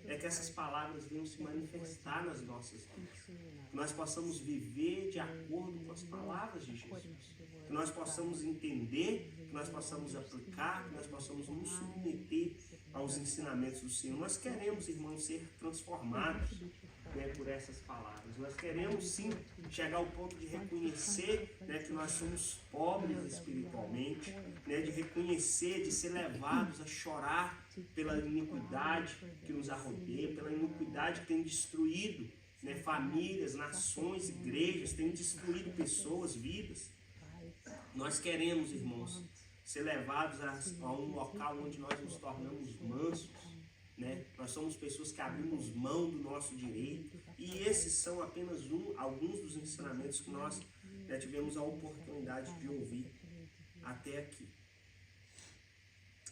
[SPEAKER 1] é que essas palavras venham se manifestar nas nossas vidas. Que nós possamos viver de acordo com as palavras de Jesus. Que nós possamos entender, que nós possamos aplicar, que nós possamos nos submeter aos ensinamentos do Senhor. Nós queremos, irmãos, ser transformados, né, por essas palavras. Nós queremos sim chegar ao ponto de reconhecer, né, que nós somos pobres espiritualmente, né, de reconhecer, de ser levados a chorar pela iniquidade que nos arrodeia, pela iniquidade que tem destruído, né, famílias, nações, igrejas, tem destruído pessoas, vidas. Nós queremos, irmãos, ser levados a um local onde nós nos tornamos mansos, né? Nós somos pessoas que abrimos mão do nosso direito, e esses são apenas alguns dos ensinamentos que nós, né, tivemos a oportunidade de ouvir até aqui.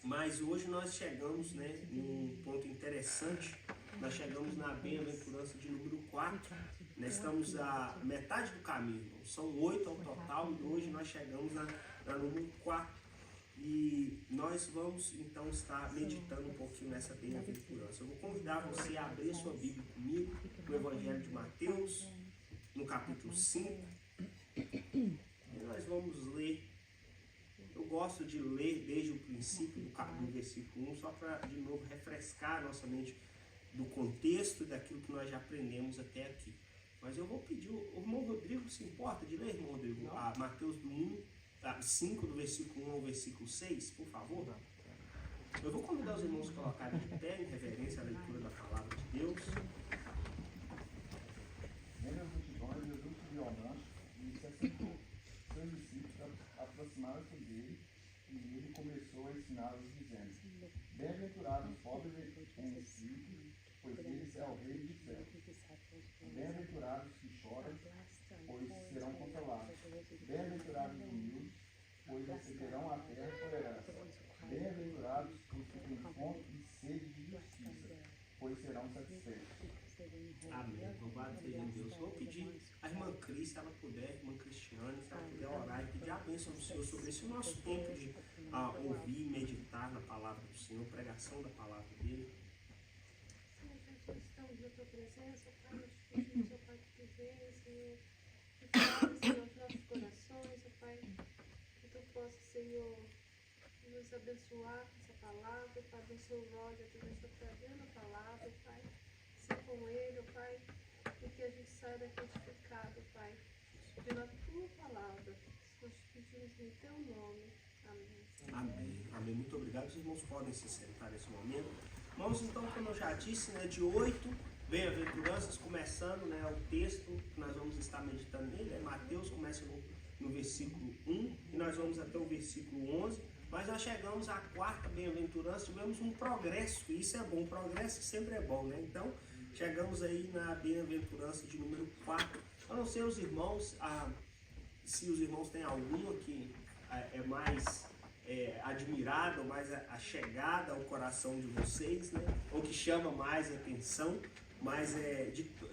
[SPEAKER 1] Mas hoje nós chegamos, né, num ponto interessante. Nós chegamos na bem-aventurança de número 4, né? Estamos a metade do caminho, são 8 ao total, e hoje nós chegamos na número 4. E nós vamos então estar meditando um pouquinho nessa bem-aventurança. Eu vou convidar você a abrir a sua Bíblia comigo no Evangelho de Mateus, no capítulo 5. E nós vamos ler. Eu gosto de ler desde o princípio do versículo 1, só para de novo refrescar a nossa mente do contexto daquilo que nós já aprendemos até aqui. Mas eu vou pedir, o irmão Rodrigo se importa de ler, irmão Rodrigo, a Mateus 5, do versículo 1 ao versículo 6, por favor? Eu vou convidar os irmãos a colocarem de pé em reverência à leitura da palavra de Deus.
[SPEAKER 6] Vendo as multidões, Jesus subiu ao monte e se assentou. Seus discípulos aproximaram-se dele e ele começou a ensiná-los, dizendo: Bem-aventurados os pobres em espírito, pois eles é o reino dos céus. Bem-aventurados que choram, pois serão consolados. Bem-aventurados os humildes, pois receberão a terra por herança. Bem-aventurados os que têm fome e sede de justiça, pois serão satisfeitos.
[SPEAKER 1] Amém. Louvado seja Deus. Vou pedir a irmã Cris, se ela puder, a irmã Cristiane, se ela puder orar e pedir a bênção do Senhor sobre esse nosso tempo de ouvir e meditar na palavra do Senhor, pregação da palavra dele.
[SPEAKER 7] Senhor, estamos na tua presença, Pai, nós te pedimos, ó Pai, que tu venha, Senhor, que fale, Senhor, aos nossos corações, ó Pai, que tu possa, Senhor, nos abençoar com essa palavra, Pai, abençoa o Roger, que está trazendo a palavra, Pai, ser com ele, ó Pai, e que a gente saia daqui edificado, Pai, pela tua palavra, nós te pedimos em teu nome, amém.
[SPEAKER 1] Amém. Amém. Muito obrigado. Os irmãos podem se sentar nesse momento. Vamos então, como eu já disse, né, de 8 bem-aventuranças, começando, né, o texto que nós vamos estar meditando nele, Mateus começa no versículo 1 e nós vamos até o versículo 11. Mas nós chegamos à quarta bem-aventurança, tivemos um progresso, e isso é bom, progresso sempre é bom, né? Então, chegamos aí na bem-aventurança de número 4. Eu não sei os irmãos, se os irmãos têm alguma que é mais admirada, ou mais achegada ao coração de vocês, né? Ou que chama mais atenção, mas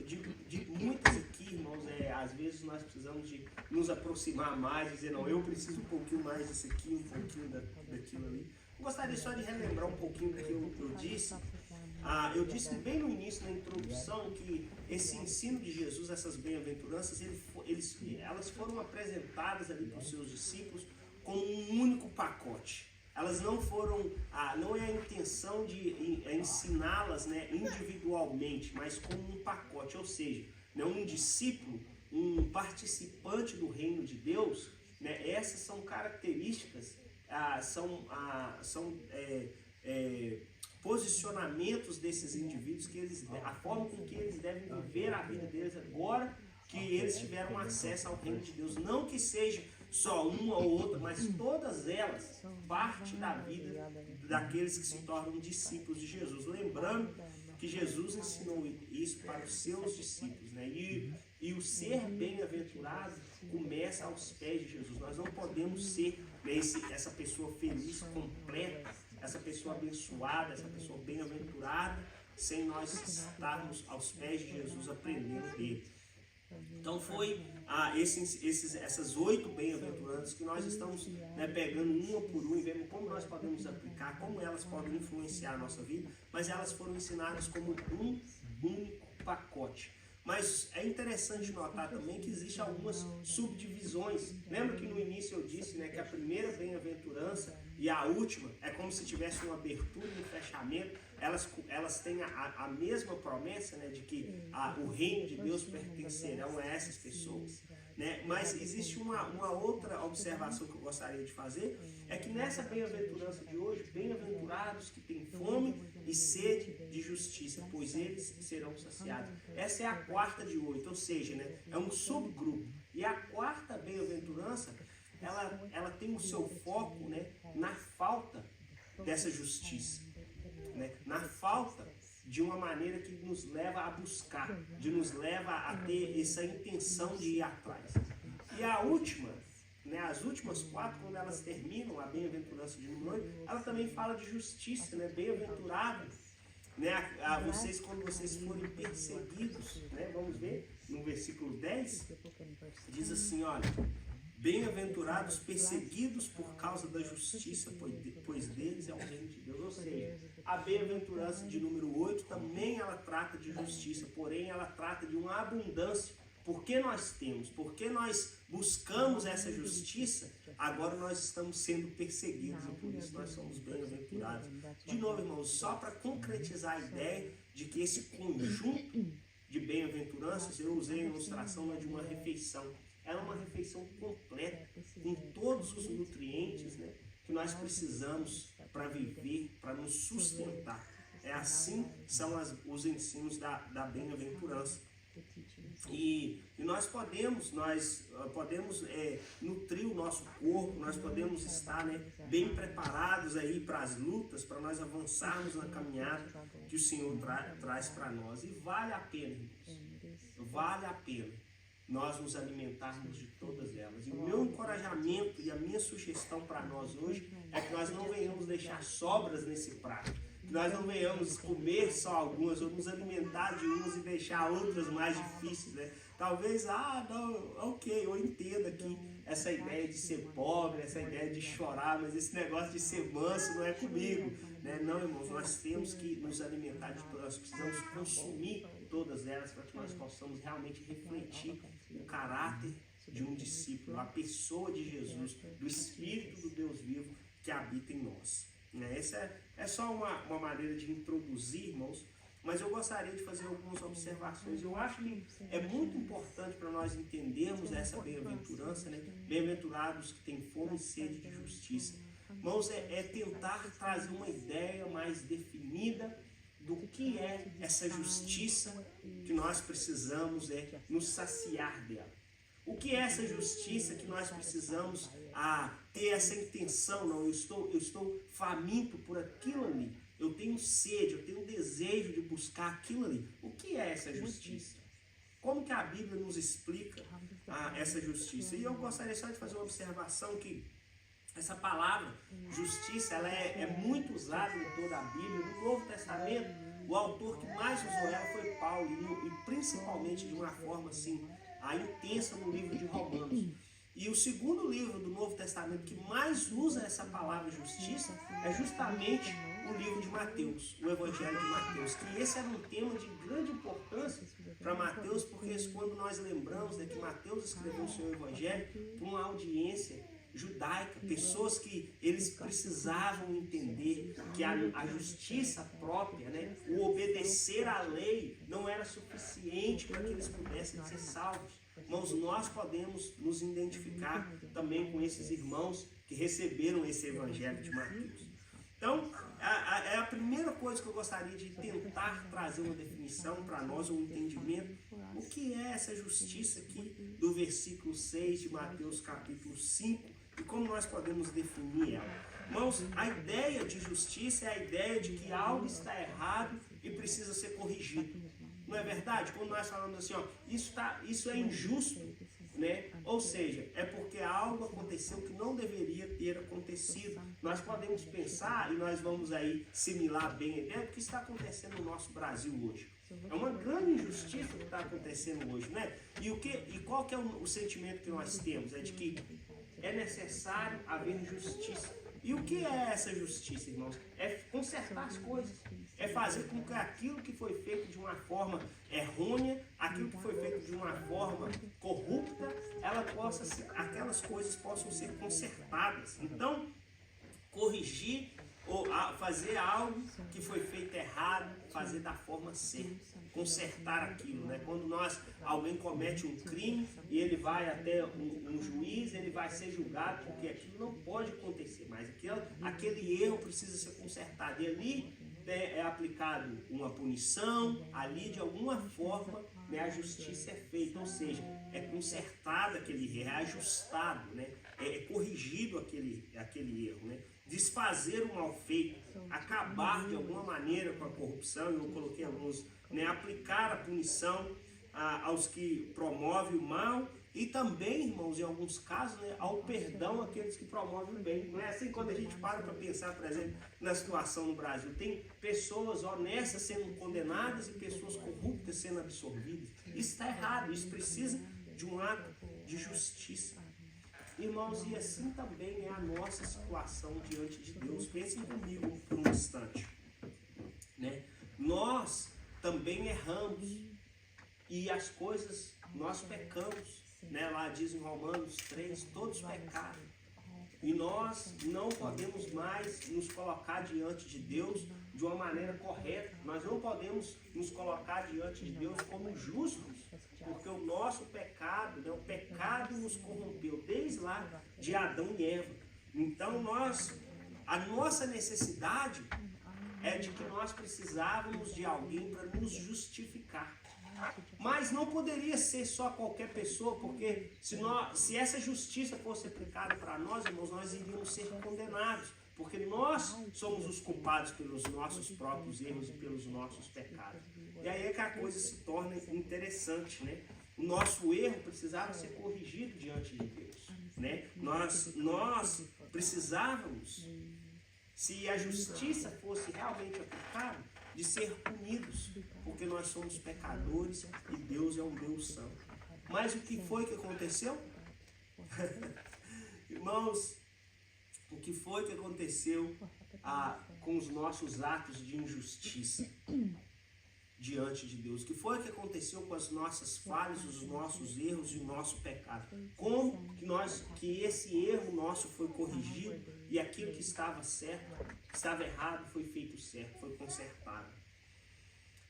[SPEAKER 1] de muitas aqui, irmãos, às vezes nós precisamos de nos aproximar mais, dizer, não, eu preciso um pouquinho mais disso aqui, um pouquinho daquilo ali. Eu gostaria só de relembrar um pouquinho do que eu disse. Eu disse bem no início, na introdução, que esse ensino de Jesus, essas bem-aventuranças, elas foram apresentadas ali para os seus discípulos como um único pacote. Elas não foram, não é a intenção de ensiná-las, né, individualmente, mas como um pacote, ou seja, né, um discípulo, um participante do reino de Deus, né, essas são características, são posicionamentos desses indivíduos, a forma com que eles devem viver a vida deles agora que eles tiveram acesso ao reino de Deus. Não que seja só uma ou outra, mas todas elas parte da vida daqueles que se tornam discípulos de Jesus. Lembrando que Jesus ensinou isso para os seus discípulos, né? E o ser bem-aventurado começa aos pés de Jesus. Nós não podemos ser, né, essa pessoa feliz, completa, essa pessoa abençoada, essa pessoa bem-aventurada, sem nós estarmos aos pés de Jesus aprendendo dele. Então foi essas 8 bem-aventuranças que nós estamos, né, pegando uma por uma e vendo como nós podemos aplicar, como elas podem influenciar a nossa vida, mas elas foram ensinadas como um único pacote. Mas é interessante notar também que existem algumas subdivisões. Lembra que no início eu disse, né, que a primeira bem-aventurança e a última é como se tivesse uma abertura e um fechamento. Elas têm a mesma promessa, né, de que o reino de Deus pertencerão a essas pessoas, né? Mas existe uma outra observação que eu gostaria de fazer, é que nessa bem-aventurança de hoje, bem-aventurados que têm fome e sede de justiça, pois eles serão saciados. Essa é a quarta de 8, ou seja, né, é um subgrupo. E a quarta bem-aventurança, ela tem o seu foco, né, na falta dessa justiça, né, na falta de uma maneira que nos leva a buscar, de nos leva a ter essa intenção de ir atrás. E a última, né, as últimas 4, quando elas terminam, a bem-aventurança de número 8, ela também fala de justiça, né, bem-aventurados, né, a vocês quando vocês forem perseguidos, né, vamos ver no versículo 10, diz assim, olha, bem-aventurados perseguidos por causa da justiça, pois deles é o reino de Deus. Ou seja, a bem-aventurança de número 8 também ela trata de justiça, porém ela trata de uma abundância. Porque nós temos, porque nós buscamos essa justiça, agora nós estamos sendo perseguidos e por isso nós somos bem-aventurados. De novo, irmãos, só para concretizar a ideia de que esse conjunto de bem-aventuranças, eu usei a ilustração de uma refeição. Ela é uma refeição completa, com todos os nutrientes, né, que nós precisamos para viver, para nos sustentar. Assim são os ensinos da bem-aventurança. E nós podemos nutrir o nosso corpo, nós podemos estar, né, bem preparados aí para as lutas, para nós avançarmos na caminhada que o Senhor traz para nós. E vale a pena, irmãos, vale a pena nós nos alimentarmos de todas elas. E o meu encorajamento e a minha sugestão para nós hoje é que nós não venhamos deixar sobras nesse prato, que nós não venhamos comer só algumas ou nos alimentar de umas e deixar outras mais difíceis, né? Talvez, eu entendo aqui essa ideia de ser pobre, essa ideia de chorar, mas esse negócio de ser manso não é comigo, né? Não, irmãos, nós temos que nos alimentar de todas, nós precisamos consumir todas elas para que nós possamos realmente refletir o caráter de um discípulo, a pessoa de Jesus, do Espírito do Deus vivo que habita em nós. Essa é só uma maneira de introduzir, irmãos, mas eu gostaria de fazer algumas observações. Eu acho que é muito importante para nós entendermos essa bem-aventurança, né? Bem-aventurados que têm fome e sede de justiça. Irmãos, é tentar trazer uma ideia mais definida do que é essa justiça que nós precisamos nos saciar dela. O que é essa justiça que nós precisamos a ter essa intenção, não, eu estou faminto por aquilo ali. Eu tenho sede, eu tenho desejo de buscar aquilo ali. O que é essa justiça? Como que a Bíblia nos explica essa justiça? E eu gostaria só de fazer uma observação que essa palavra justiça, ela é muito usada em toda a Bíblia. No Novo Testamento, o autor que mais usou ela foi Paulo, e principalmente de uma forma assim, intensa no livro de Romanos. E o segundo livro do Novo Testamento que mais usa essa palavra justiça é justamente o livro de Mateus, o Evangelho de Mateus, que esse era um tema de grande importância para Mateus, porque quando nós lembramos que Mateus escreveu o seu Evangelho para uma audiência judaica, pessoas que eles precisavam entender que a justiça própria, né, o obedecer à lei não era suficiente para que eles pudessem ser salvos. Irmãos, nós podemos nos identificar também com esses irmãos que receberam esse Evangelho de Mateus. Então, é a primeira coisa que eu gostaria de tentar trazer uma definição para nós, um entendimento. O que é essa justiça aqui do versículo 6 de Mateus capítulo 5 e como nós podemos definir ela? Irmãos, a ideia de justiça é a ideia de que algo está errado e precisa ser corrigido. Não é verdade? Quando nós falamos assim, ó, isso é injusto, né? Ou seja, é porque algo aconteceu que não deveria ter acontecido. Nós podemos pensar, e nós vamos aí assimilar bem a ideia do que está acontecendo no nosso Brasil hoje. É uma grande injustiça que está acontecendo hoje, né? E qual que é o sentimento que nós temos? É de que é necessário haver justiça. E o que é essa justiça, irmãos? É consertar as coisas. É fazer com que aquilo que foi feito de uma forma errônea, aquilo que foi feito de uma forma corrupta, aquelas coisas possam ser consertadas. Então, corrigir ou fazer algo que foi feito errado, fazer da forma certa, consertar aquilo, né? Quando alguém comete um crime e ele vai até um juiz, ele vai ser julgado porque aquilo não pode acontecer mais, aquele erro precisa ser consertado, e ali é aplicado uma punição, ali de alguma forma, né, a justiça é feita, ou seja, é consertado aquele erro, é ajustado, né, é corrigido aquele erro, né? Desfazer o mal feito, acabar de alguma maneira com a corrupção, eu coloquei alguns, né, aplicar a punição aos que promovem o mal, e também, irmãos, em alguns casos, né, ao perdão àqueles que promovem o bem. Não é assim quando a gente para pensar, por exemplo, na situação no Brasil. Tem pessoas honestas sendo condenadas e pessoas corruptas sendo absorvidas. Isso está errado, isso precisa de um ato de justiça. Irmãos, e assim também é a nossa situação diante de Deus. Pensem comigo por um instante, né? Nós também erramos e as coisas, nós pecamos, né? Lá diz em Romanos 3, todos pecaram. E nós não podemos mais nos colocar diante de Deus de uma maneira correta. Nós não podemos nos colocar diante de Deus como justos, porque o nosso pecado, né, o pecado nos corrompeu desde lá de Adão e Eva. Então a nossa necessidade é de que nós precisávamos de alguém para nos justificar. Mas não poderia ser só qualquer pessoa, porque se essa justiça fosse aplicada para nós, irmãos, nós iríamos ser condenados, porque nós somos os culpados pelos nossos próprios erros e pelos nossos pecados. E aí é que a coisa se torna interessante, né? O nosso erro precisava ser corrigido diante de Deus, né? Nós precisávamos, se a justiça fosse realmente aplicada, de ser punidos, porque nós somos pecadores e Deus é um Deus santo. Mas o que foi que aconteceu? Irmãos, o que foi que aconteceu com os nossos atos de injustiça diante de Deus? O que foi que aconteceu com as nossas falhas, os nossos erros e o nosso pecado? Como que esse erro nosso foi corrigido e aquilo que estava certo, que estava errado, foi feito certo, foi consertado?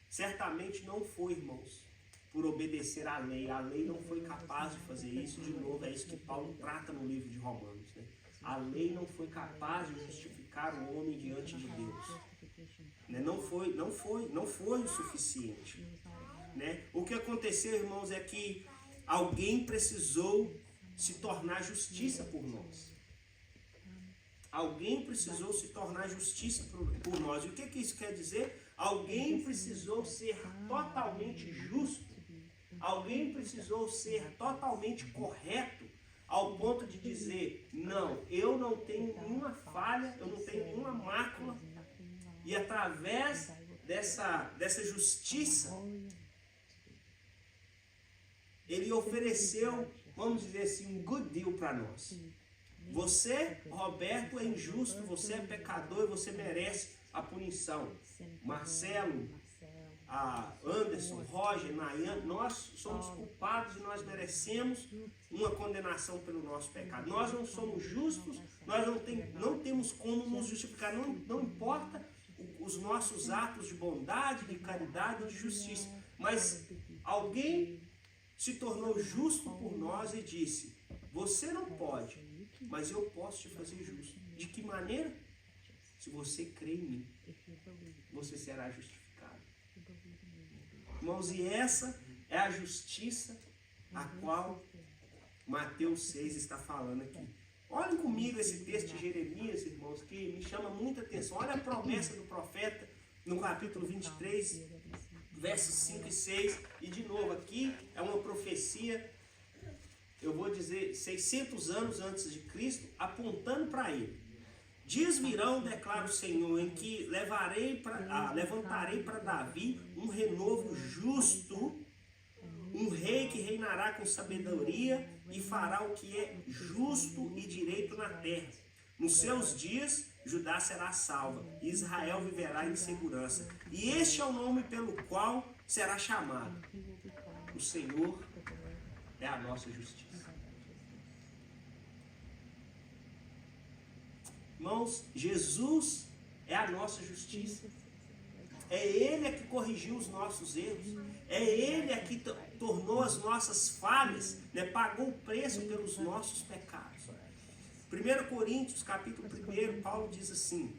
[SPEAKER 1] Certamente não foi, irmãos, por obedecer à lei. A lei não foi capaz de fazer isso. De novo, é isso que Paulo trata no livro de Romanos, né? A lei não foi capaz de justificar o homem diante de Deus, né? Não foi o suficiente, né? O que aconteceu, irmãos, é que alguém precisou se tornar justiça por nós. Alguém precisou se tornar justiça por nós. E o que isso quer dizer? Alguém precisou ser totalmente justo. Alguém precisou ser totalmente correto ao ponto de dizer, não, eu não tenho nenhuma falha, eu não tenho nenhuma mácula. E através dessa justiça, ele ofereceu, vamos dizer assim, um good deal para nós. Você, Roberto, é injusto, você é pecador e você merece a punição. Marcelo, Anderson, Roger, Nayan, nós somos culpados e nós merecemos uma condenação pelo nosso pecado. Nós não somos justos, nós não temos como nos justificar, não importa os nossos atos de bondade, de caridade, de justiça. Mas alguém se tornou justo por nós e disse, você não pode, mas eu posso te fazer justo. De que maneira? Se você crê em mim, você será justificado. Irmãos, e essa é a justiça a qual Mateus 6 está falando aqui. Olhem comigo esse texto de Jeremias, irmãos, que me chama muita atenção. Olha a promessa do profeta no capítulo 23, versos 5 e 6. E de novo, aqui é uma profecia, eu vou dizer, 600 anos antes de Cristo, apontando para ele. Dias virão, declara o Senhor, em que levantarei para Davi um renovo justo, um rei que reinará com sabedoria e fará o que é justo e direito na terra. Nos seus dias, Judá será salva e Israel viverá em segurança. E este é o nome pelo qual será chamado. O Senhor é a nossa justiça. Irmãos, Jesus é a nossa justiça. É Ele que corrigiu os nossos erros. É Ele que tornou as nossas falhas, pagou o preço pelos nossos pecados. 1 Coríntios, capítulo 1, Paulo diz assim,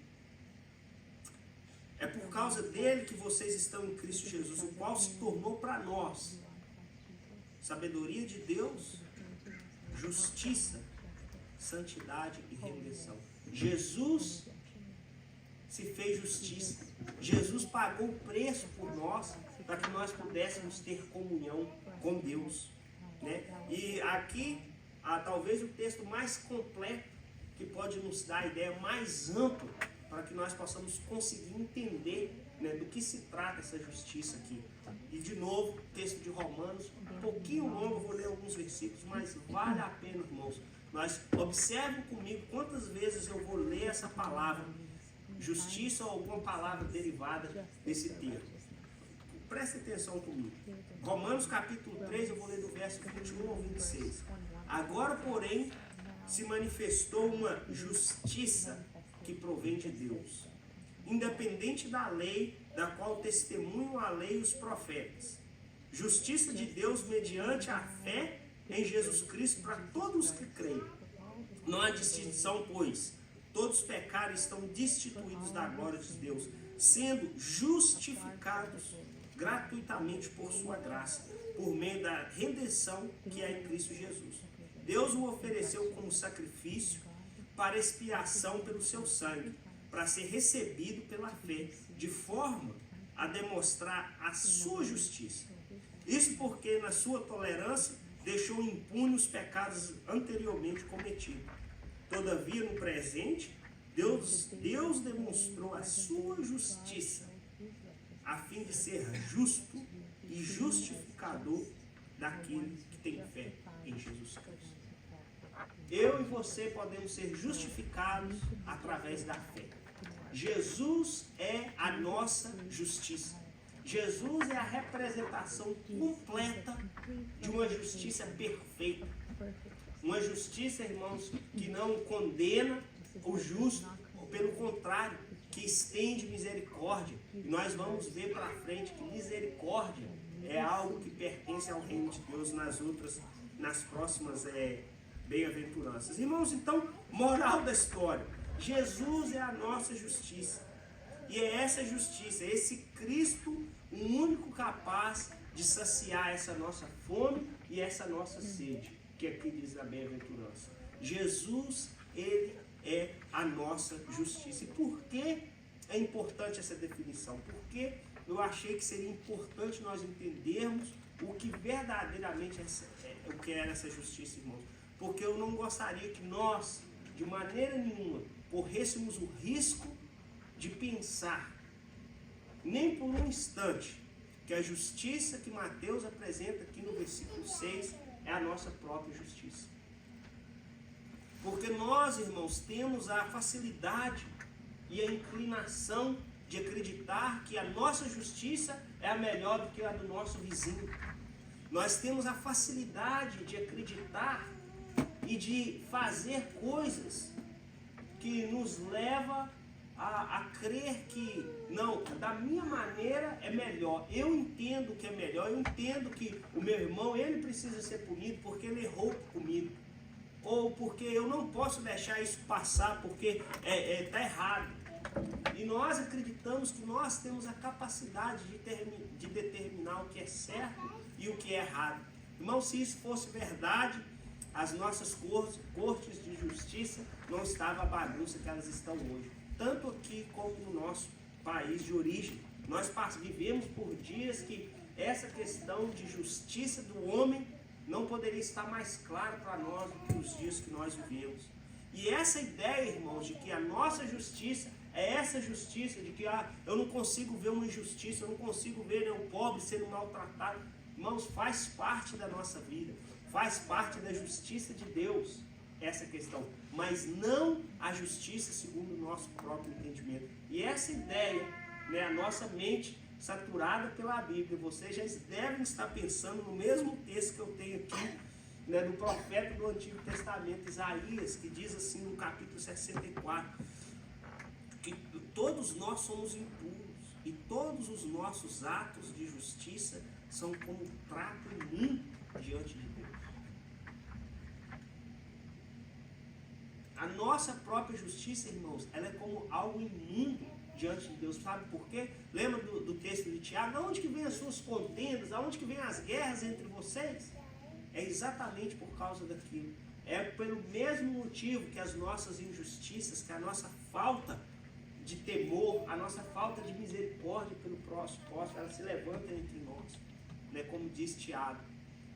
[SPEAKER 1] é por causa dele que vocês estão em Cristo Jesus, o qual se tornou para nós sabedoria de Deus, justiça, santidade e redenção. Jesus se fez justiça. Jesus pagou o preço por nós para que nós pudéssemos ter comunhão com Deus. E aqui, talvez o texto mais completo que pode nos dar a ideia mais ampla para que nós possamos conseguir entender do que se trata essa justiça aqui. E de novo, texto de Romanos, um pouquinho longo, vou ler alguns versículos, mas vale a pena, irmãos. Mas observem comigo quantas vezes eu vou ler essa palavra, justiça ou alguma palavra derivada desse termo. Preste atenção comigo. Romanos capítulo 3, eu vou ler do verso 21 ao 26. Agora, porém, se manifestou uma justiça que provém de Deus, independente da lei, da qual testemunham a lei e os profetas. Justiça de Deus mediante a fé em Jesus Cristo para todos que creem. Não há distinção, pois todos pecaram e estão destituídos da glória de Deus, sendo justificados gratuitamente por sua graça, por meio da redenção que é em Cristo Jesus. Deus o ofereceu como sacrifício para expiação pelo seu sangue, para ser recebido pela fé, de forma a demonstrar a sua justiça. Isso porque na sua tolerância deixou impune os pecados anteriormente cometidos. Todavia, no presente, Deus demonstrou a sua justiça, a fim de ser justo e justificador daquele que tem fé em Jesus Cristo. Eu e você podemos ser justificados através da fé. Jesus é a nossa justiça. Jesus é a representação completa de uma justiça perfeita. Uma justiça, irmãos, que não condena o justo, ou pelo contrário, que estende misericórdia. E nós vamos ver para frente que misericórdia é algo que pertence ao reino de Deus nas próximas bem-aventuranças. Irmãos, então, moral da história. Jesus é a nossa justiça. E é essa justiça, esse Cristo, o único capaz de saciar essa nossa fome e essa nossa sede, que aqui diz a bem-aventurança. Jesus, Ele é a nossa justiça. E por que é importante essa definição? Porque eu achei que seria importante nós entendermos o que verdadeiramente o que era essa justiça, irmãos. Porque eu não gostaria que nós, de maneira nenhuma, corrêssemos o risco de pensar, nem por um instante, que a justiça que Mateus apresenta aqui no versículo 6 é a nossa própria justiça. Porque nós, irmãos, temos a facilidade e a inclinação de acreditar que a nossa justiça é a melhor do que a do nosso vizinho. Nós temos a facilidade de acreditar e de fazer coisas que nos leva a crer que, não, da minha maneira é melhor. Eu entendo que é melhor, eu entendo que o meu irmão, ele precisa ser punido porque ele errou comigo. Ou porque eu não posso deixar isso passar porque está errado. E nós acreditamos que nós temos a capacidade de determinar o que é certo e o que é errado. Irmão, se isso fosse verdade, as nossas cortes de justiça não estavam a bagunça que elas estão hoje. Tanto aqui como no nosso país de origem. Nós vivemos por dias que essa questão de justiça do homem não poderia estar mais claro para nós do que os dias que nós vivemos. E essa ideia, irmãos, de que a nossa justiça é essa justiça, de que eu não consigo ver uma injustiça, eu não consigo ver o pobre sendo maltratado. Irmãos, faz parte da nossa vida, faz parte da justiça de Deus essa questão, mas não a justiça segundo o nosso próprio entendimento. E essa ideia, né, a nossa mente saturada pela Bíblia, vocês já devem estar pensando no mesmo texto que eu tenho aqui, né, do profeta do Antigo Testamento, Isaías, que diz assim no capítulo 64, que todos nós somos impuros e todos os nossos atos de justiça são como trapo imundo diante de Deus. A nossa própria justiça, irmãos, ela é como algo imundo diante de Deus. Sabe por quê? Lembra do texto de Tiago? Aonde que vem as suas contendas? Aonde que vem as guerras entre vocês? É exatamente por causa daquilo. É pelo mesmo motivo que as nossas injustiças, que a nossa falta de temor, a nossa falta de misericórdia pelo próximo, ela se levanta entre nós. Né? Como diz Tiago,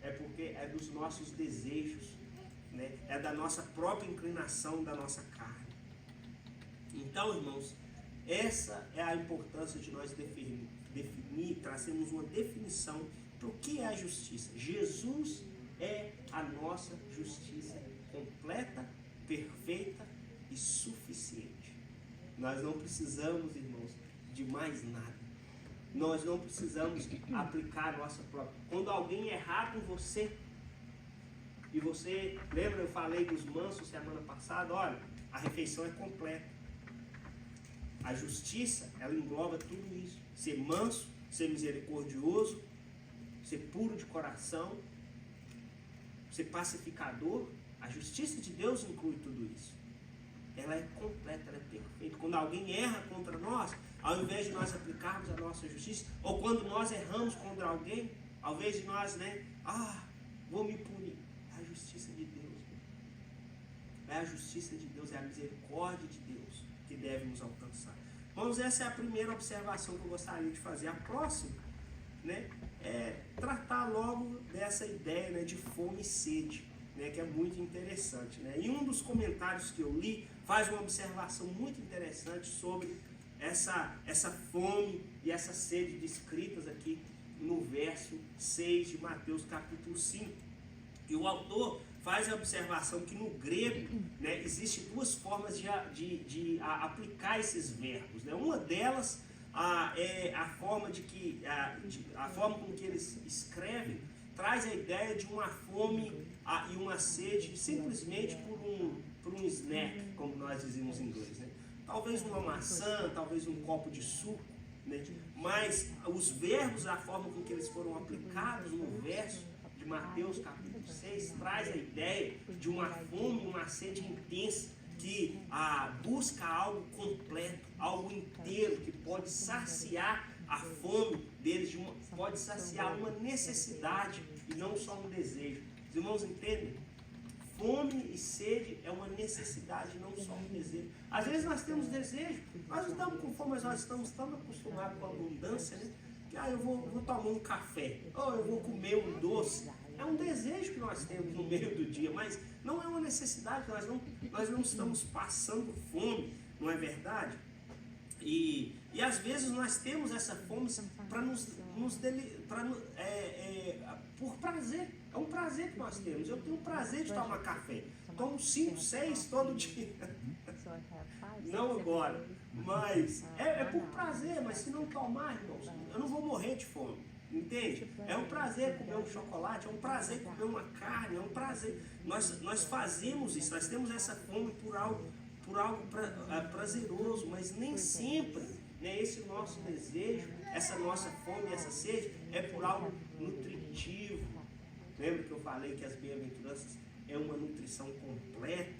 [SPEAKER 1] é porque é dos nossos desejos, né? É da nossa própria inclinação, da nossa carne. Então, irmãos, essa é a importância de nós definir, trazermos uma definição para o que é a justiça. Jesus é a nossa justiça completa, perfeita e suficiente. Nós não precisamos, irmãos, de mais nada. Nós não precisamos aplicar a nossa própria. Quando alguém errar com você, e você, lembra, eu falei dos mansos semana passada, olha, a refeição é completa. A justiça, ela engloba tudo isso. Ser manso, ser misericordioso, ser puro de coração, ser pacificador. A justiça de Deus inclui tudo isso. Ela é completa, ela é perfeita. Quando alguém erra contra nós, ao invés de nós aplicarmos a nossa justiça, ou quando nós erramos contra alguém, ao invés de nós, vou me punir. É a justiça de Deus. É a justiça de Deus, é a misericórdia de Deus que deve nos alcançar. Irmãos, essa é a primeira observação que eu gostaria de fazer. A próxima, né, é tratar logo dessa ideia, né, de fome e sede, né, que é muito interessante. Né? E um dos comentários que eu li faz uma observação muito interessante sobre essa fome e essa sede descritas aqui no verso 6 de Mateus capítulo 5. E o autor faz a observação que no grego, né, existem duas formas de aplicar esses verbos. Né? Uma delas é a forma a forma com que eles escrevem traz a ideia de uma fome e uma sede simplesmente por um snack, como nós dizemos em inglês. Né? Talvez uma maçã, talvez um copo de suco. Né? Mas os verbos, a forma com que eles foram aplicados no verso de Mateus capítulo 6, traz a ideia de uma fome, uma sede intensa, que busca algo completo, algo inteiro, que pode saciar a fome deles, pode saciar uma necessidade e não só um desejo. Os irmãos entendem? fome e sede é uma necessidade, não só um desejo. Às vezes nós temos desejo, nós não estamos com fome, mas nós estamos tão acostumados com a abundância, né? Que eu vou tomar um café, ou eu vou comer um doce. É um desejo que nós temos no meio do dia, mas não é uma necessidade, nós não estamos passando fome, não é verdade? E às vezes nós temos essa fome por prazer. É um prazer que nós temos. Eu tenho o prazer de tomar café. Tomo 5, 6 todo dia. Não agora. Mas é por prazer, mas se não tomar, irmãos, eu não vou morrer de fome. Entende? É um prazer comer um chocolate, é um prazer comer uma carne, é um prazer. Nós fazemos isso, nós temos essa fome por algo prazeroso, mas nem sempre, né, esse nosso desejo, essa nossa fome, essa sede é por algo nutritivo. Lembra que eu falei que as bem-aventuranças é uma nutrição completa,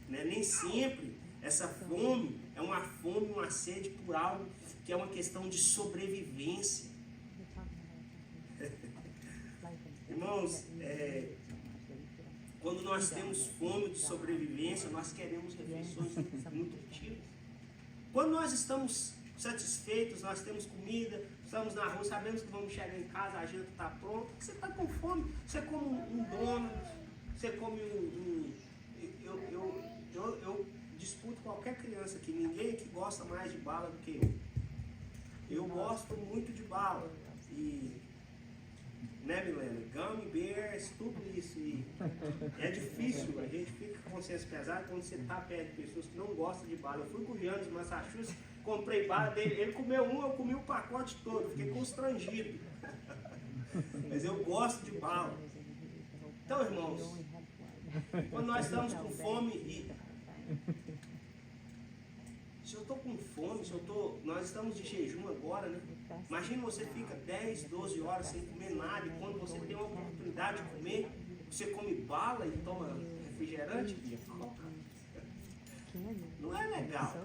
[SPEAKER 1] né? Nem sempre essa fome é uma fome, uma sede por algo que é uma questão de sobrevivência. Irmãos, quando nós temos fome de sobrevivência, nós queremos refeições nutritivas. Quando nós estamos satisfeitos, nós temos comida, estamos na rua, sabemos que vamos chegar em casa, a janta está pronta, você está com fome, você come um donut, você come eu disputo qualquer criança aqui, ninguém aqui gosta mais de bala do que eu. Eu gosto muito de bala, né, Milena? Gummy bears, tudo isso. E é difícil, a gente fica com consciência pesada quando você está perto de pessoas que não gostam de bala. Eu fui com o Giannis, Massachusetts, comprei bala dele, ele comeu eu comi o pacote todo, fiquei constrangido. Mas eu gosto de bala. Então, irmãos, quando nós estamos com fome se eu estou com fome, nós estamos de jejum agora, né? Imagina você fica 10, 12 horas sem comer nada e quando você tem uma oportunidade de comer, você come bala e toma refrigerante, não é legal,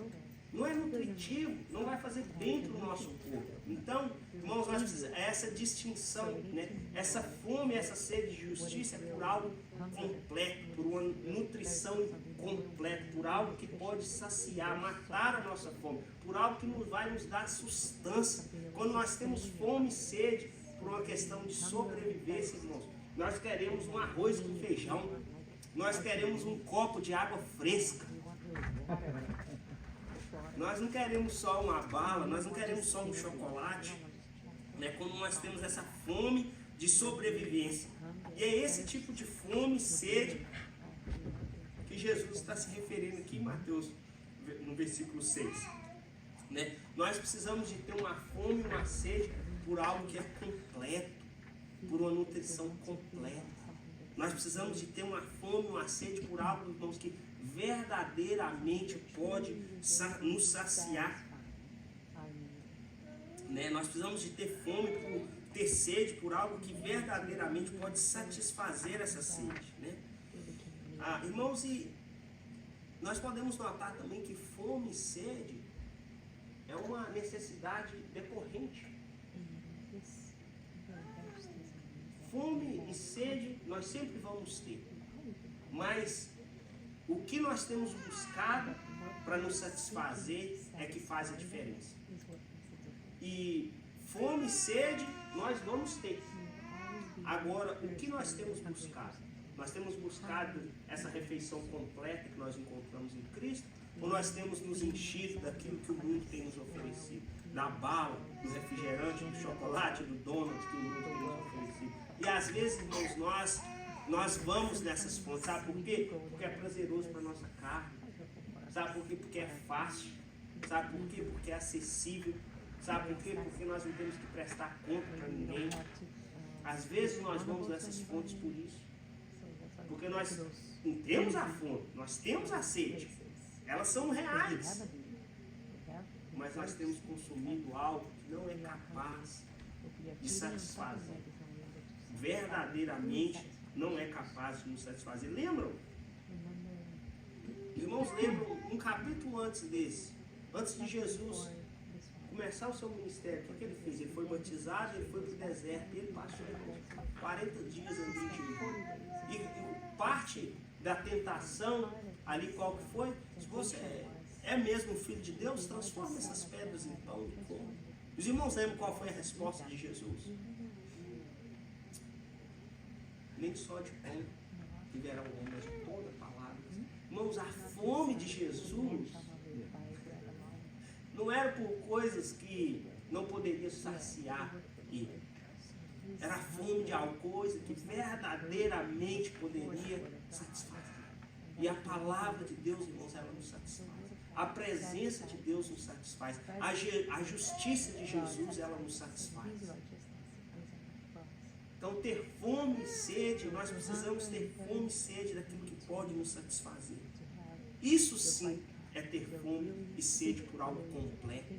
[SPEAKER 1] não é nutritivo, não vai fazer bem para o nosso corpo. Então, irmãos, nós precisamos, essa distinção, né? Essa fome, essa sede de justiça é por algo completo, por uma nutrição completa, por algo que pode saciar, matar a nossa fome, por algo que vai nos dar sustância. Quando nós temos fome e sede, por uma questão de sobrevivência, irmãos, nós queremos um arroz com feijão, nós queremos um copo de água fresca. Nós não queremos só uma bala, nós não queremos só um chocolate, né? Quando nós temos essa fome de sobrevivência. E é esse tipo de fome e sede que Jesus está se referindo aqui em Mateus, no versículo 6. Né? Nós precisamos de ter uma fome e uma sede por algo que é completo, por uma nutrição completa. Nós precisamos de ter uma fome e uma sede por algo, irmãos, que verdadeiramente pode nos saciar. Né? Nós precisamos de ter fome, ter sede por algo que verdadeiramente pode satisfazer essa sede. Né? Irmãos, e nós podemos notar também que fome e sede é uma necessidade decorrente. Fome e sede nós sempre vamos ter, mas o que nós temos buscado para nos satisfazer é que faz a diferença. E fome e sede nós vamos ter. Agora, o que nós temos buscado? Nós temos buscado essa refeição completa que nós encontramos em Cristo, ou nós temos nos enchido daquilo que o mundo tem nos oferecido? Da bala, do refrigerante, do chocolate, do donut que o mundo tem nos oferecido. E às vezes, irmãos, nós vamos nessas fontes. Sabe por quê? Porque é prazeroso para a nossa carne. Sabe por quê? Porque é fácil. Sabe por quê? Porque é acessível. Sabe por quê? Porque nós não temos que prestar conta para ninguém. Às vezes nós vamos nessas fontes por isso. Porque nós temos a fome, nós temos a sede. Elas são reais. Mas nós temos consumido algo que não é capaz de satisfazer. Verdadeiramente não é capaz de nos satisfazer. Lembram? Irmãos, lembram um capítulo antes desse, antes de Jesus começar o seu ministério, o que ele fez? Ele foi batizado, ele foi para o deserto, ele passou 40 dias em jejum. E parte da tentação ali, qual que foi? Se você é mesmo filho de Deus, transforma essas pedras em pão e come. Os irmãos lembram qual foi a resposta de Jesus? Nem só de pão viverá o homem, mas de toda a palavra. Irmãos, a fome de Jesus não era por coisas que não poderia saciar ele. Era a fome de alguma coisa que verdadeiramente poderia satisfazer. E a palavra de Deus, irmãos, ela nos satisfaz. A presença de Deus nos satisfaz. A justiça de Jesus, ela nos satisfaz. Então, ter fome e sede, nós precisamos ter fome e sede daquilo que pode nos satisfazer. Isso sim é ter fome e sede por algo completo.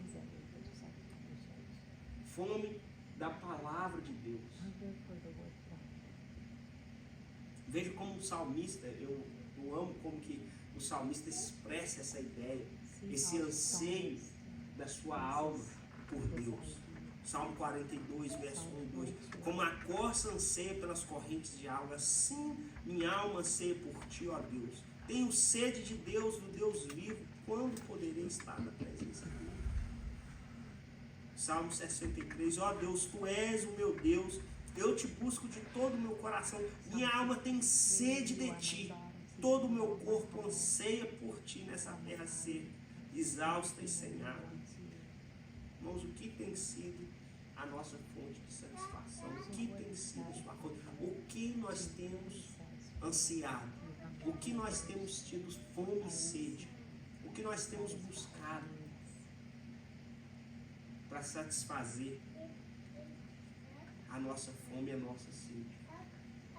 [SPEAKER 1] Fome da palavra de Deus. Veja como o salmista, eu amo como que o salmista expressa essa ideia, esse anseio da sua alma por Deus. Salmo 42, verso 1 e 2. Como a corça anseia pelas correntes de água, assim minha alma anseia por ti, ó Deus. Tenho sede de Deus, do Deus vivo. Quando poderei estar na presença dele? Salmo 63. Ó Deus, tu és o meu Deus. Eu te busco de todo o meu coração. Minha alma tem sede de ti. Todo o meu corpo anseia por ti nessa terra seca, exausta e sem água. Irmãos, o que tem sido a nossa fonte de satisfação? O que tem sido a sua fonte? O que nós temos ansiado? O que nós temos tido fome e sede? O que nós temos buscado para satisfazer a nossa fome e a nossa sede?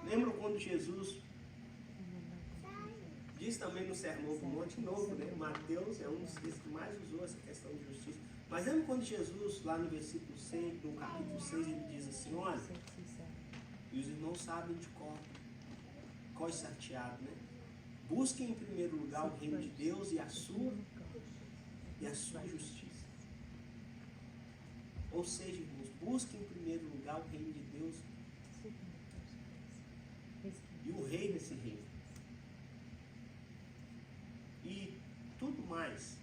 [SPEAKER 1] Lembram quando Jesus diz também no Sermão do Monte, novo, né? Mateus é um dos que mais usou essa questão de justiça. Mas lembra quando Jesus, lá no versículo 6, no capítulo 6, ele diz assim, olha, e os irmãos sabem de qual é chateado, né? Busquem em primeiro lugar o reino de Deus e a sua justiça. Ou seja, irmãos, busquem em primeiro lugar o reino de Deus e o rei desse reino. E tudo mais,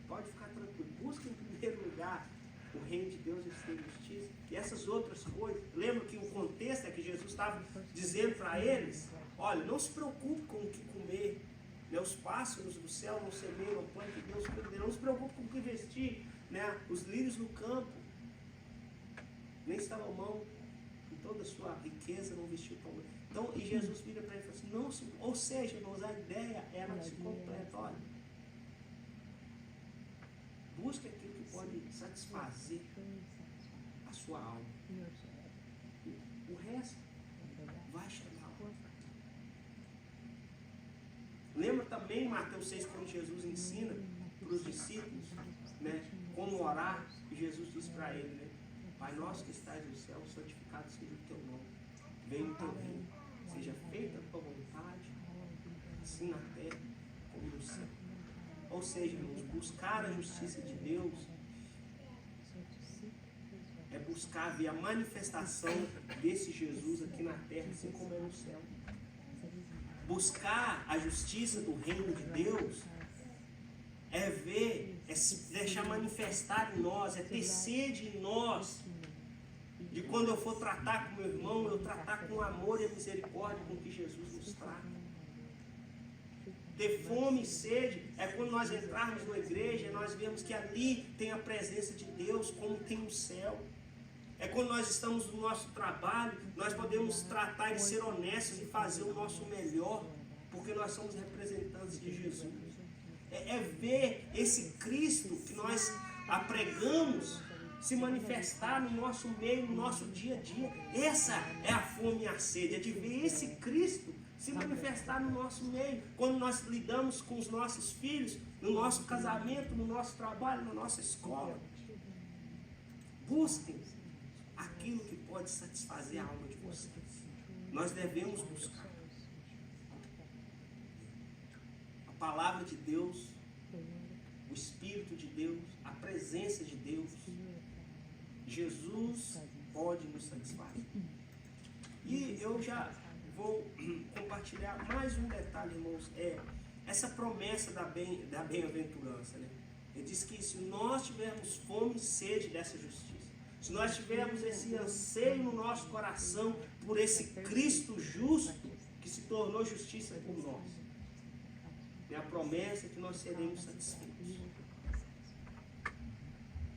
[SPEAKER 1] pode ficar tranquilo, busque em primeiro lugar o reino de Deus e a sua justiça, e essas outras coisas. Lembra que o contexto é que Jesus estava dizendo para eles, olha, não se preocupe com o que comer, né? Os pássaros do céu não semeiam, não plantam, Deus cuida, não se preocupe com o que vestir, né? Os lírios do campo, nem Salomão, com toda a sua riqueza, não vestiu tão bem. Então, e Jesus vira para ele e fala assim, ou seja, irmãos, a ideia era se completa, olha, busque aquilo que pode satisfazer a sua alma. O resto vai chegar. Lembra também Mateus 6, quando Jesus ensina para os discípulos, né, como orar, e Jesus diz para ele, né, Pai nosso que estás no céu, santificado seja o teu nome. Venha o teu reino, seja feita a tua vontade, assim na terra como no céu. Ou seja, irmãos, buscar a justiça de Deus é buscar ver a manifestação desse Jesus aqui na terra, assim como é no céu. Buscar a justiça do reino de Deus é ver, é se deixar manifestar em nós, é ter sede em nós, de quando eu for tratar com meu irmão, eu tratar com amor e misericórdia com que Jesus nos trata. Ter fome e sede é quando nós entrarmos na igreja e nós vemos que ali tem a presença de Deus, como tem no céu. É quando nós estamos no nosso trabalho, nós podemos tratar e ser honestos e fazer o nosso melhor, porque nós somos representantes de Jesus. É ver esse Cristo que nós pregamos se manifestar no nosso meio, no nosso dia a dia. Essa é a fome e a sede, é de ver esse Cristo se manifestar no nosso meio, quando nós lidamos com os nossos filhos, no nosso casamento, no nosso trabalho, na nossa escola. Busquem aquilo que pode satisfazer a alma de vocês. Nós devemos buscar a palavra de Deus, o Espírito de Deus, a presença de Deus. Jesus pode nos satisfazer. E eu já vou compartilhar mais um detalhe, irmãos, essa promessa da bem-aventurança, né? Ele diz que se nós tivermos fome e sede dessa justiça, se nós tivermos esse anseio no nosso coração por esse Cristo justo que se tornou justiça por nós, é a promessa que nós seremos satisfeitos.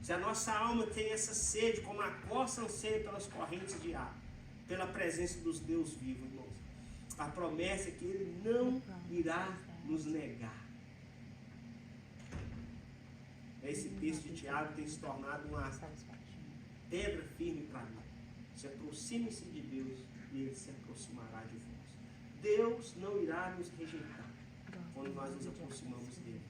[SPEAKER 1] Se a nossa alma tem essa sede, como a corça anseia pelas correntes de água, pela presença dos Deus vivos, irmãos, a promessa é que Ele não irá nos negar. Esse texto de Tiago tem se tornado uma pedra firme para mim. Se aproxime-se de Deus e Ele se aproximará de vós. Deus não irá nos rejeitar quando nós nos aproximamos dEle,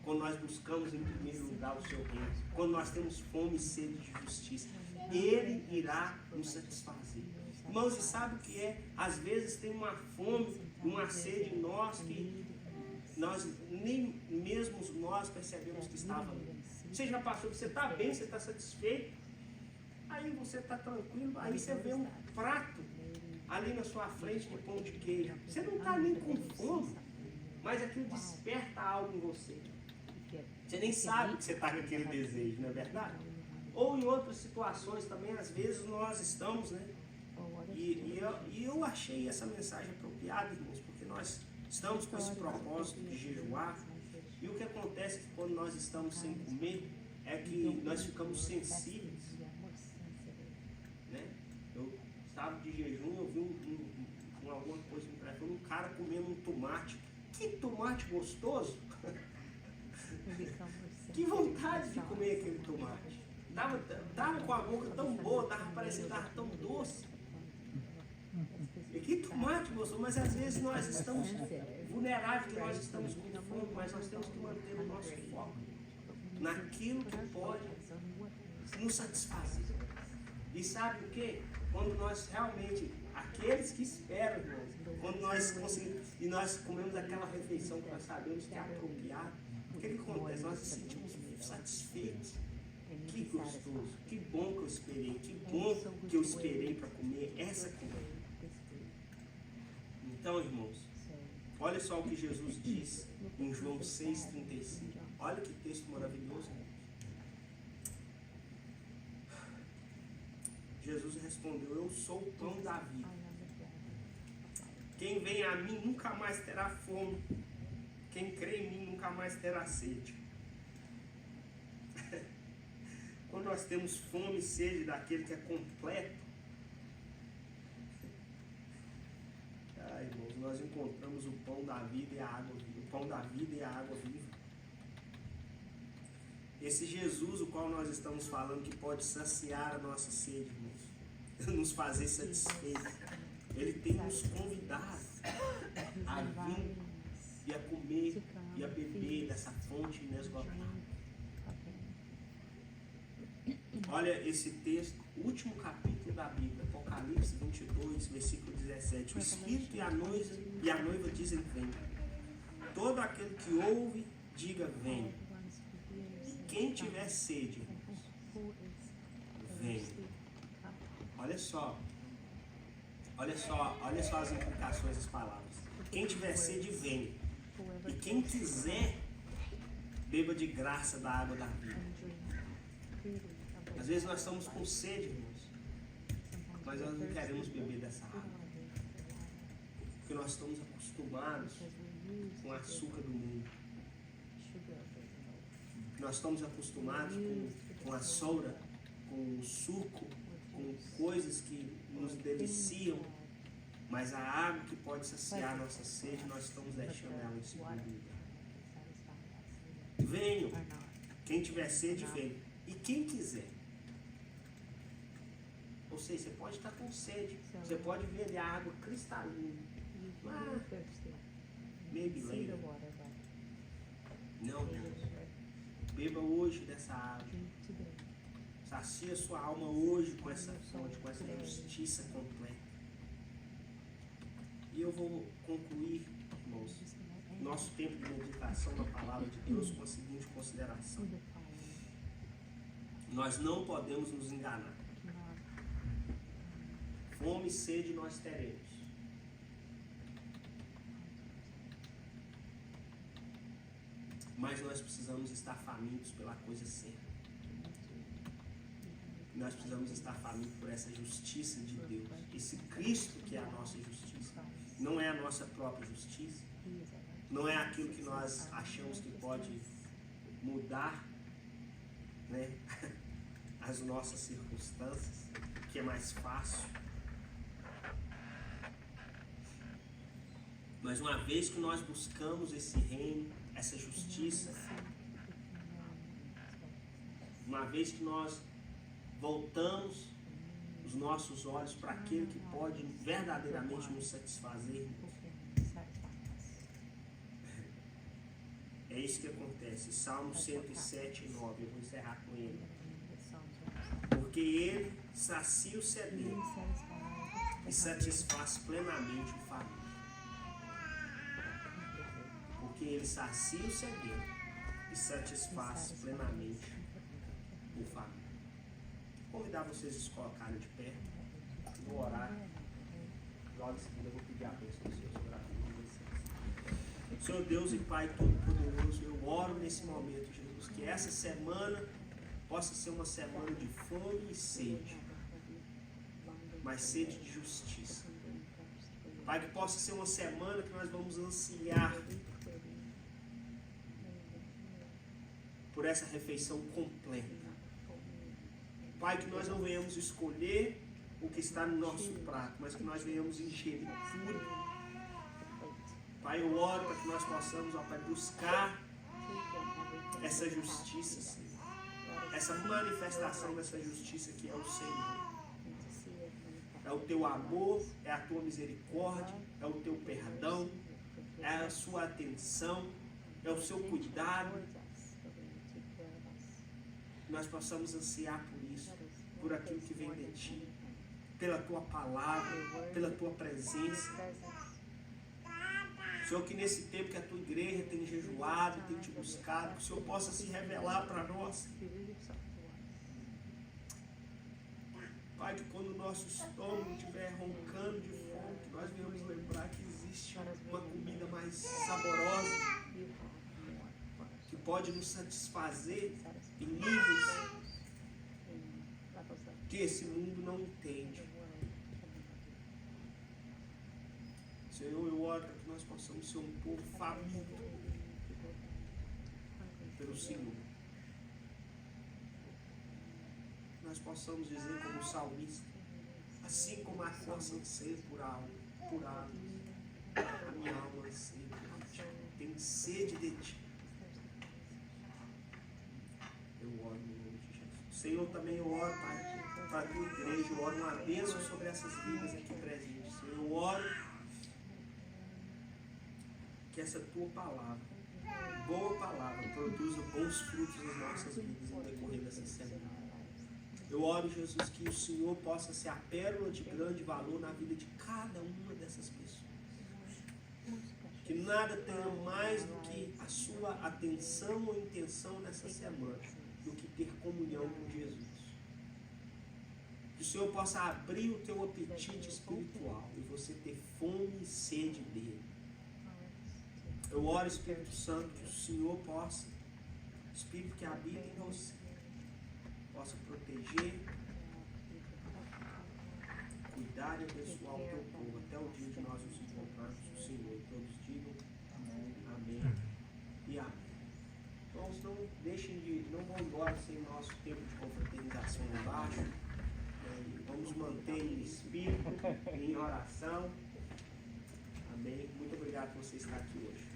[SPEAKER 1] quando nós buscamos em primeiro lugar o seu reino, quando nós temos fome e sede de justiça. Ele irá nos satisfazer. Irmãos, e sabe o que é? Às vezes tem uma fome, uma sede em nós que nós nem mesmo nós percebemos que estava ali. Você já passou, você está bem, você está satisfeito, aí você está tranquilo, aí você vê um prato ali na sua frente de pão de queijo. Você não está nem com fome, mas aquilo desperta algo em você. Você nem sabe que você está com aquele desejo, não é verdade? Ou em outras situações também, às vezes nós estamos, né? E eu achei essa mensagem apropriada, irmãos, porque nós estamos com esse propósito de jejuar. E o que acontece é que quando nós estamos sem comer, é que nós ficamos sensíveis. Né? Eu estava de jejum, eu vi alguma coisa me trazendo, um cara comendo um tomate. Que tomate gostoso! Que vontade de comer aquele tomate. Dava com a boca tão boa, parecendo que estava tão doce. E que tomate gostoso, mas às vezes nós estamos vulneráveis, que nós estamos com fome, mas nós temos que manter o nosso foco naquilo que pode nos satisfazer. E sabe o que? Quando nós realmente, aqueles que esperam, irmãos, quando nós conseguimos, e nós comemos aquela refeição que nós sabemos que é apropriada, o que acontece? Nós nos sentimos satisfeitos. Que gostoso, que bom que eu esperei, que bom que eu esperei para comer essa comida. Então, irmãos, olha só o que Jesus diz em João 6,35. Olha que texto maravilhoso, irmãos. Jesus respondeu: eu sou o pão da vida. Quem vem a mim nunca mais terá fome. Quem crê em mim nunca mais terá sede. Quando nós temos fome e sede daquele que é completo, irmãos, nós encontramos o pão da vida e a água viva. O pão da vida e a água viva. Esse Jesus, o qual nós estamos falando, que pode saciar a nossa sede, irmãos, nos fazer satisfeitos. Ele tem nos convidado a vir e a comer e a beber dessa fonte inesgotável. Olha esse texto, último capítulo da Bíblia, Apocalipse 22, versículo 17. O Espírito e a noiva dizem: vem. Todo aquele que ouve, diga: vem. E quem tiver sede, vem. Olha só as implicações das palavras. Quem tiver sede, vem. E quem quiser, beba de graça da água da vida. Às vezes nós estamos com sede, irmãos, mas nós não queremos beber dessa água, porque nós estamos acostumados com o açúcar do mundo. Nós estamos acostumados com a soura, com o suco, com coisas que nos deliciam, mas a água que pode saciar a nossa sede, nós estamos deixando ela em segundo lugar. Venham, quem tiver sede, venha. E quem quiser. Ou seja, você pode estar com sede, você pode ver a água cristalina. Maybe later. Não, beba hoje dessa água. Sacia sua alma hoje com essa fonte, com essa justiça completa. E eu vou concluir, irmãos, nosso tempo de meditação na palavra de Deus com a seguinte consideração. Nós não podemos nos enganar. Fome e sede nós teremos. Mas nós precisamos estar famintos pela coisa certa. Nós precisamos estar famintos por essa justiça de Deus. Esse Cristo que é a nossa justiça. Não é a nossa própria justiça. Não é aquilo que nós achamos que pode mudar, né, as nossas circunstâncias, que é mais fácil. Mas uma vez que nós buscamos esse reino, essa justiça, uma vez que nós voltamos os nossos olhos para aquele que pode verdadeiramente nos satisfazer, é isso que acontece. Salmo 107, 9, eu vou encerrar com ele. Porque ele sacia o sedento e satisfaz plenamente o faminto. Porque ele sacia o sedento e satisfaz plenamente o faminto. Vou convidar vocês a se colocarem de pé. Vou orar. Logo em seguida eu vou pedir a bênção do Senhor sobre a vida de vocês. Senhor Deus e Pai Todo-Poderoso, eu oro nesse momento, Jesus, que essa semana possa ser uma semana de fome e sede, mas sede de justiça. Pai, que possa ser uma semana que nós vamos ansiar por essa refeição completa. Pai, que nós não venhamos escolher o que está no nosso prato, mas que nós venhamos ingerir tudo. Pai, eu oro para que nós possamos, ó Pai, buscar essa justiça, Senhor. Essa manifestação dessa justiça que é o Senhor. É o teu amor, é a tua misericórdia, é o teu perdão, é a sua atenção, é o seu cuidado. Nós possamos ansiar por isso, por aquilo que vem de ti, pela tua palavra, pela tua presença. Senhor, que nesse tempo que a tua igreja tem jejuado, tem te buscado, que o Senhor possa se revelar para nós. Pai, que quando o nosso estômago estiver roncando de fome, que nós venhamos lembrar que existe uma comida mais saborosa, que pode nos satisfazer em níveis que esse mundo não entende. Senhor, eu oro para que nós possamos ser um povo faminto pelo Senhor. Nós possamos dizer como o salmista, assim como a força anseia por algo, a minha alma anseia por ti, tem sede de ti. Eu oro no nome de Jesus. Senhor, também eu oro, Pai, para a tua igreja, eu oro uma bênção sobre essas vidas aqui presentes. Senhor, eu oro que essa tua palavra, boa palavra, produza bons frutos nas nossas vidas no decorrer dessa semana. Eu oro, Jesus, que o Senhor possa ser a pérola de grande valor na vida de cada uma dessas pessoas. Que nada tenha mais do que a sua atenção ou intenção nessa semana, do que ter comunhão com Jesus. Que o Senhor possa abrir o teu apetite espiritual e você ter fome e sede dele. Eu oro, Espírito Santo, que o Senhor possa, Espírito que habita em você, possa proteger, cuidar e abençoar o teu povo até o dia de nós nos encontrarmos com o Senhor. E todos digam amém, amém e amém. Irmãos, não deixem de, não vão embora sem o nosso tempo de confraternização embaixo. Vamos manter em espírito, em oração. Amém. Muito obrigado por você estar aqui hoje.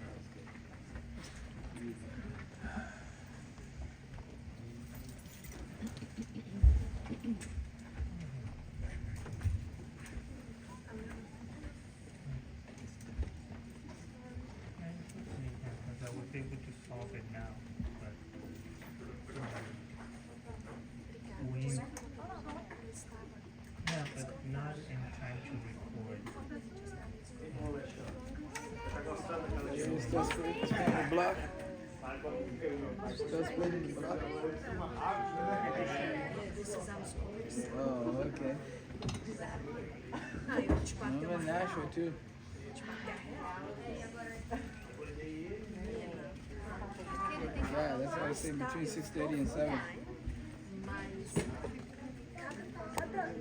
[SPEAKER 4] I was able to solve it now, but yeah, but not in time to record.
[SPEAKER 1] Tá gostando daquela
[SPEAKER 8] Estão splitting the block. Estão splitting the block. Oh, okay. I'm in Nashville too. Yeah, that's why I say between 6:30 and 7.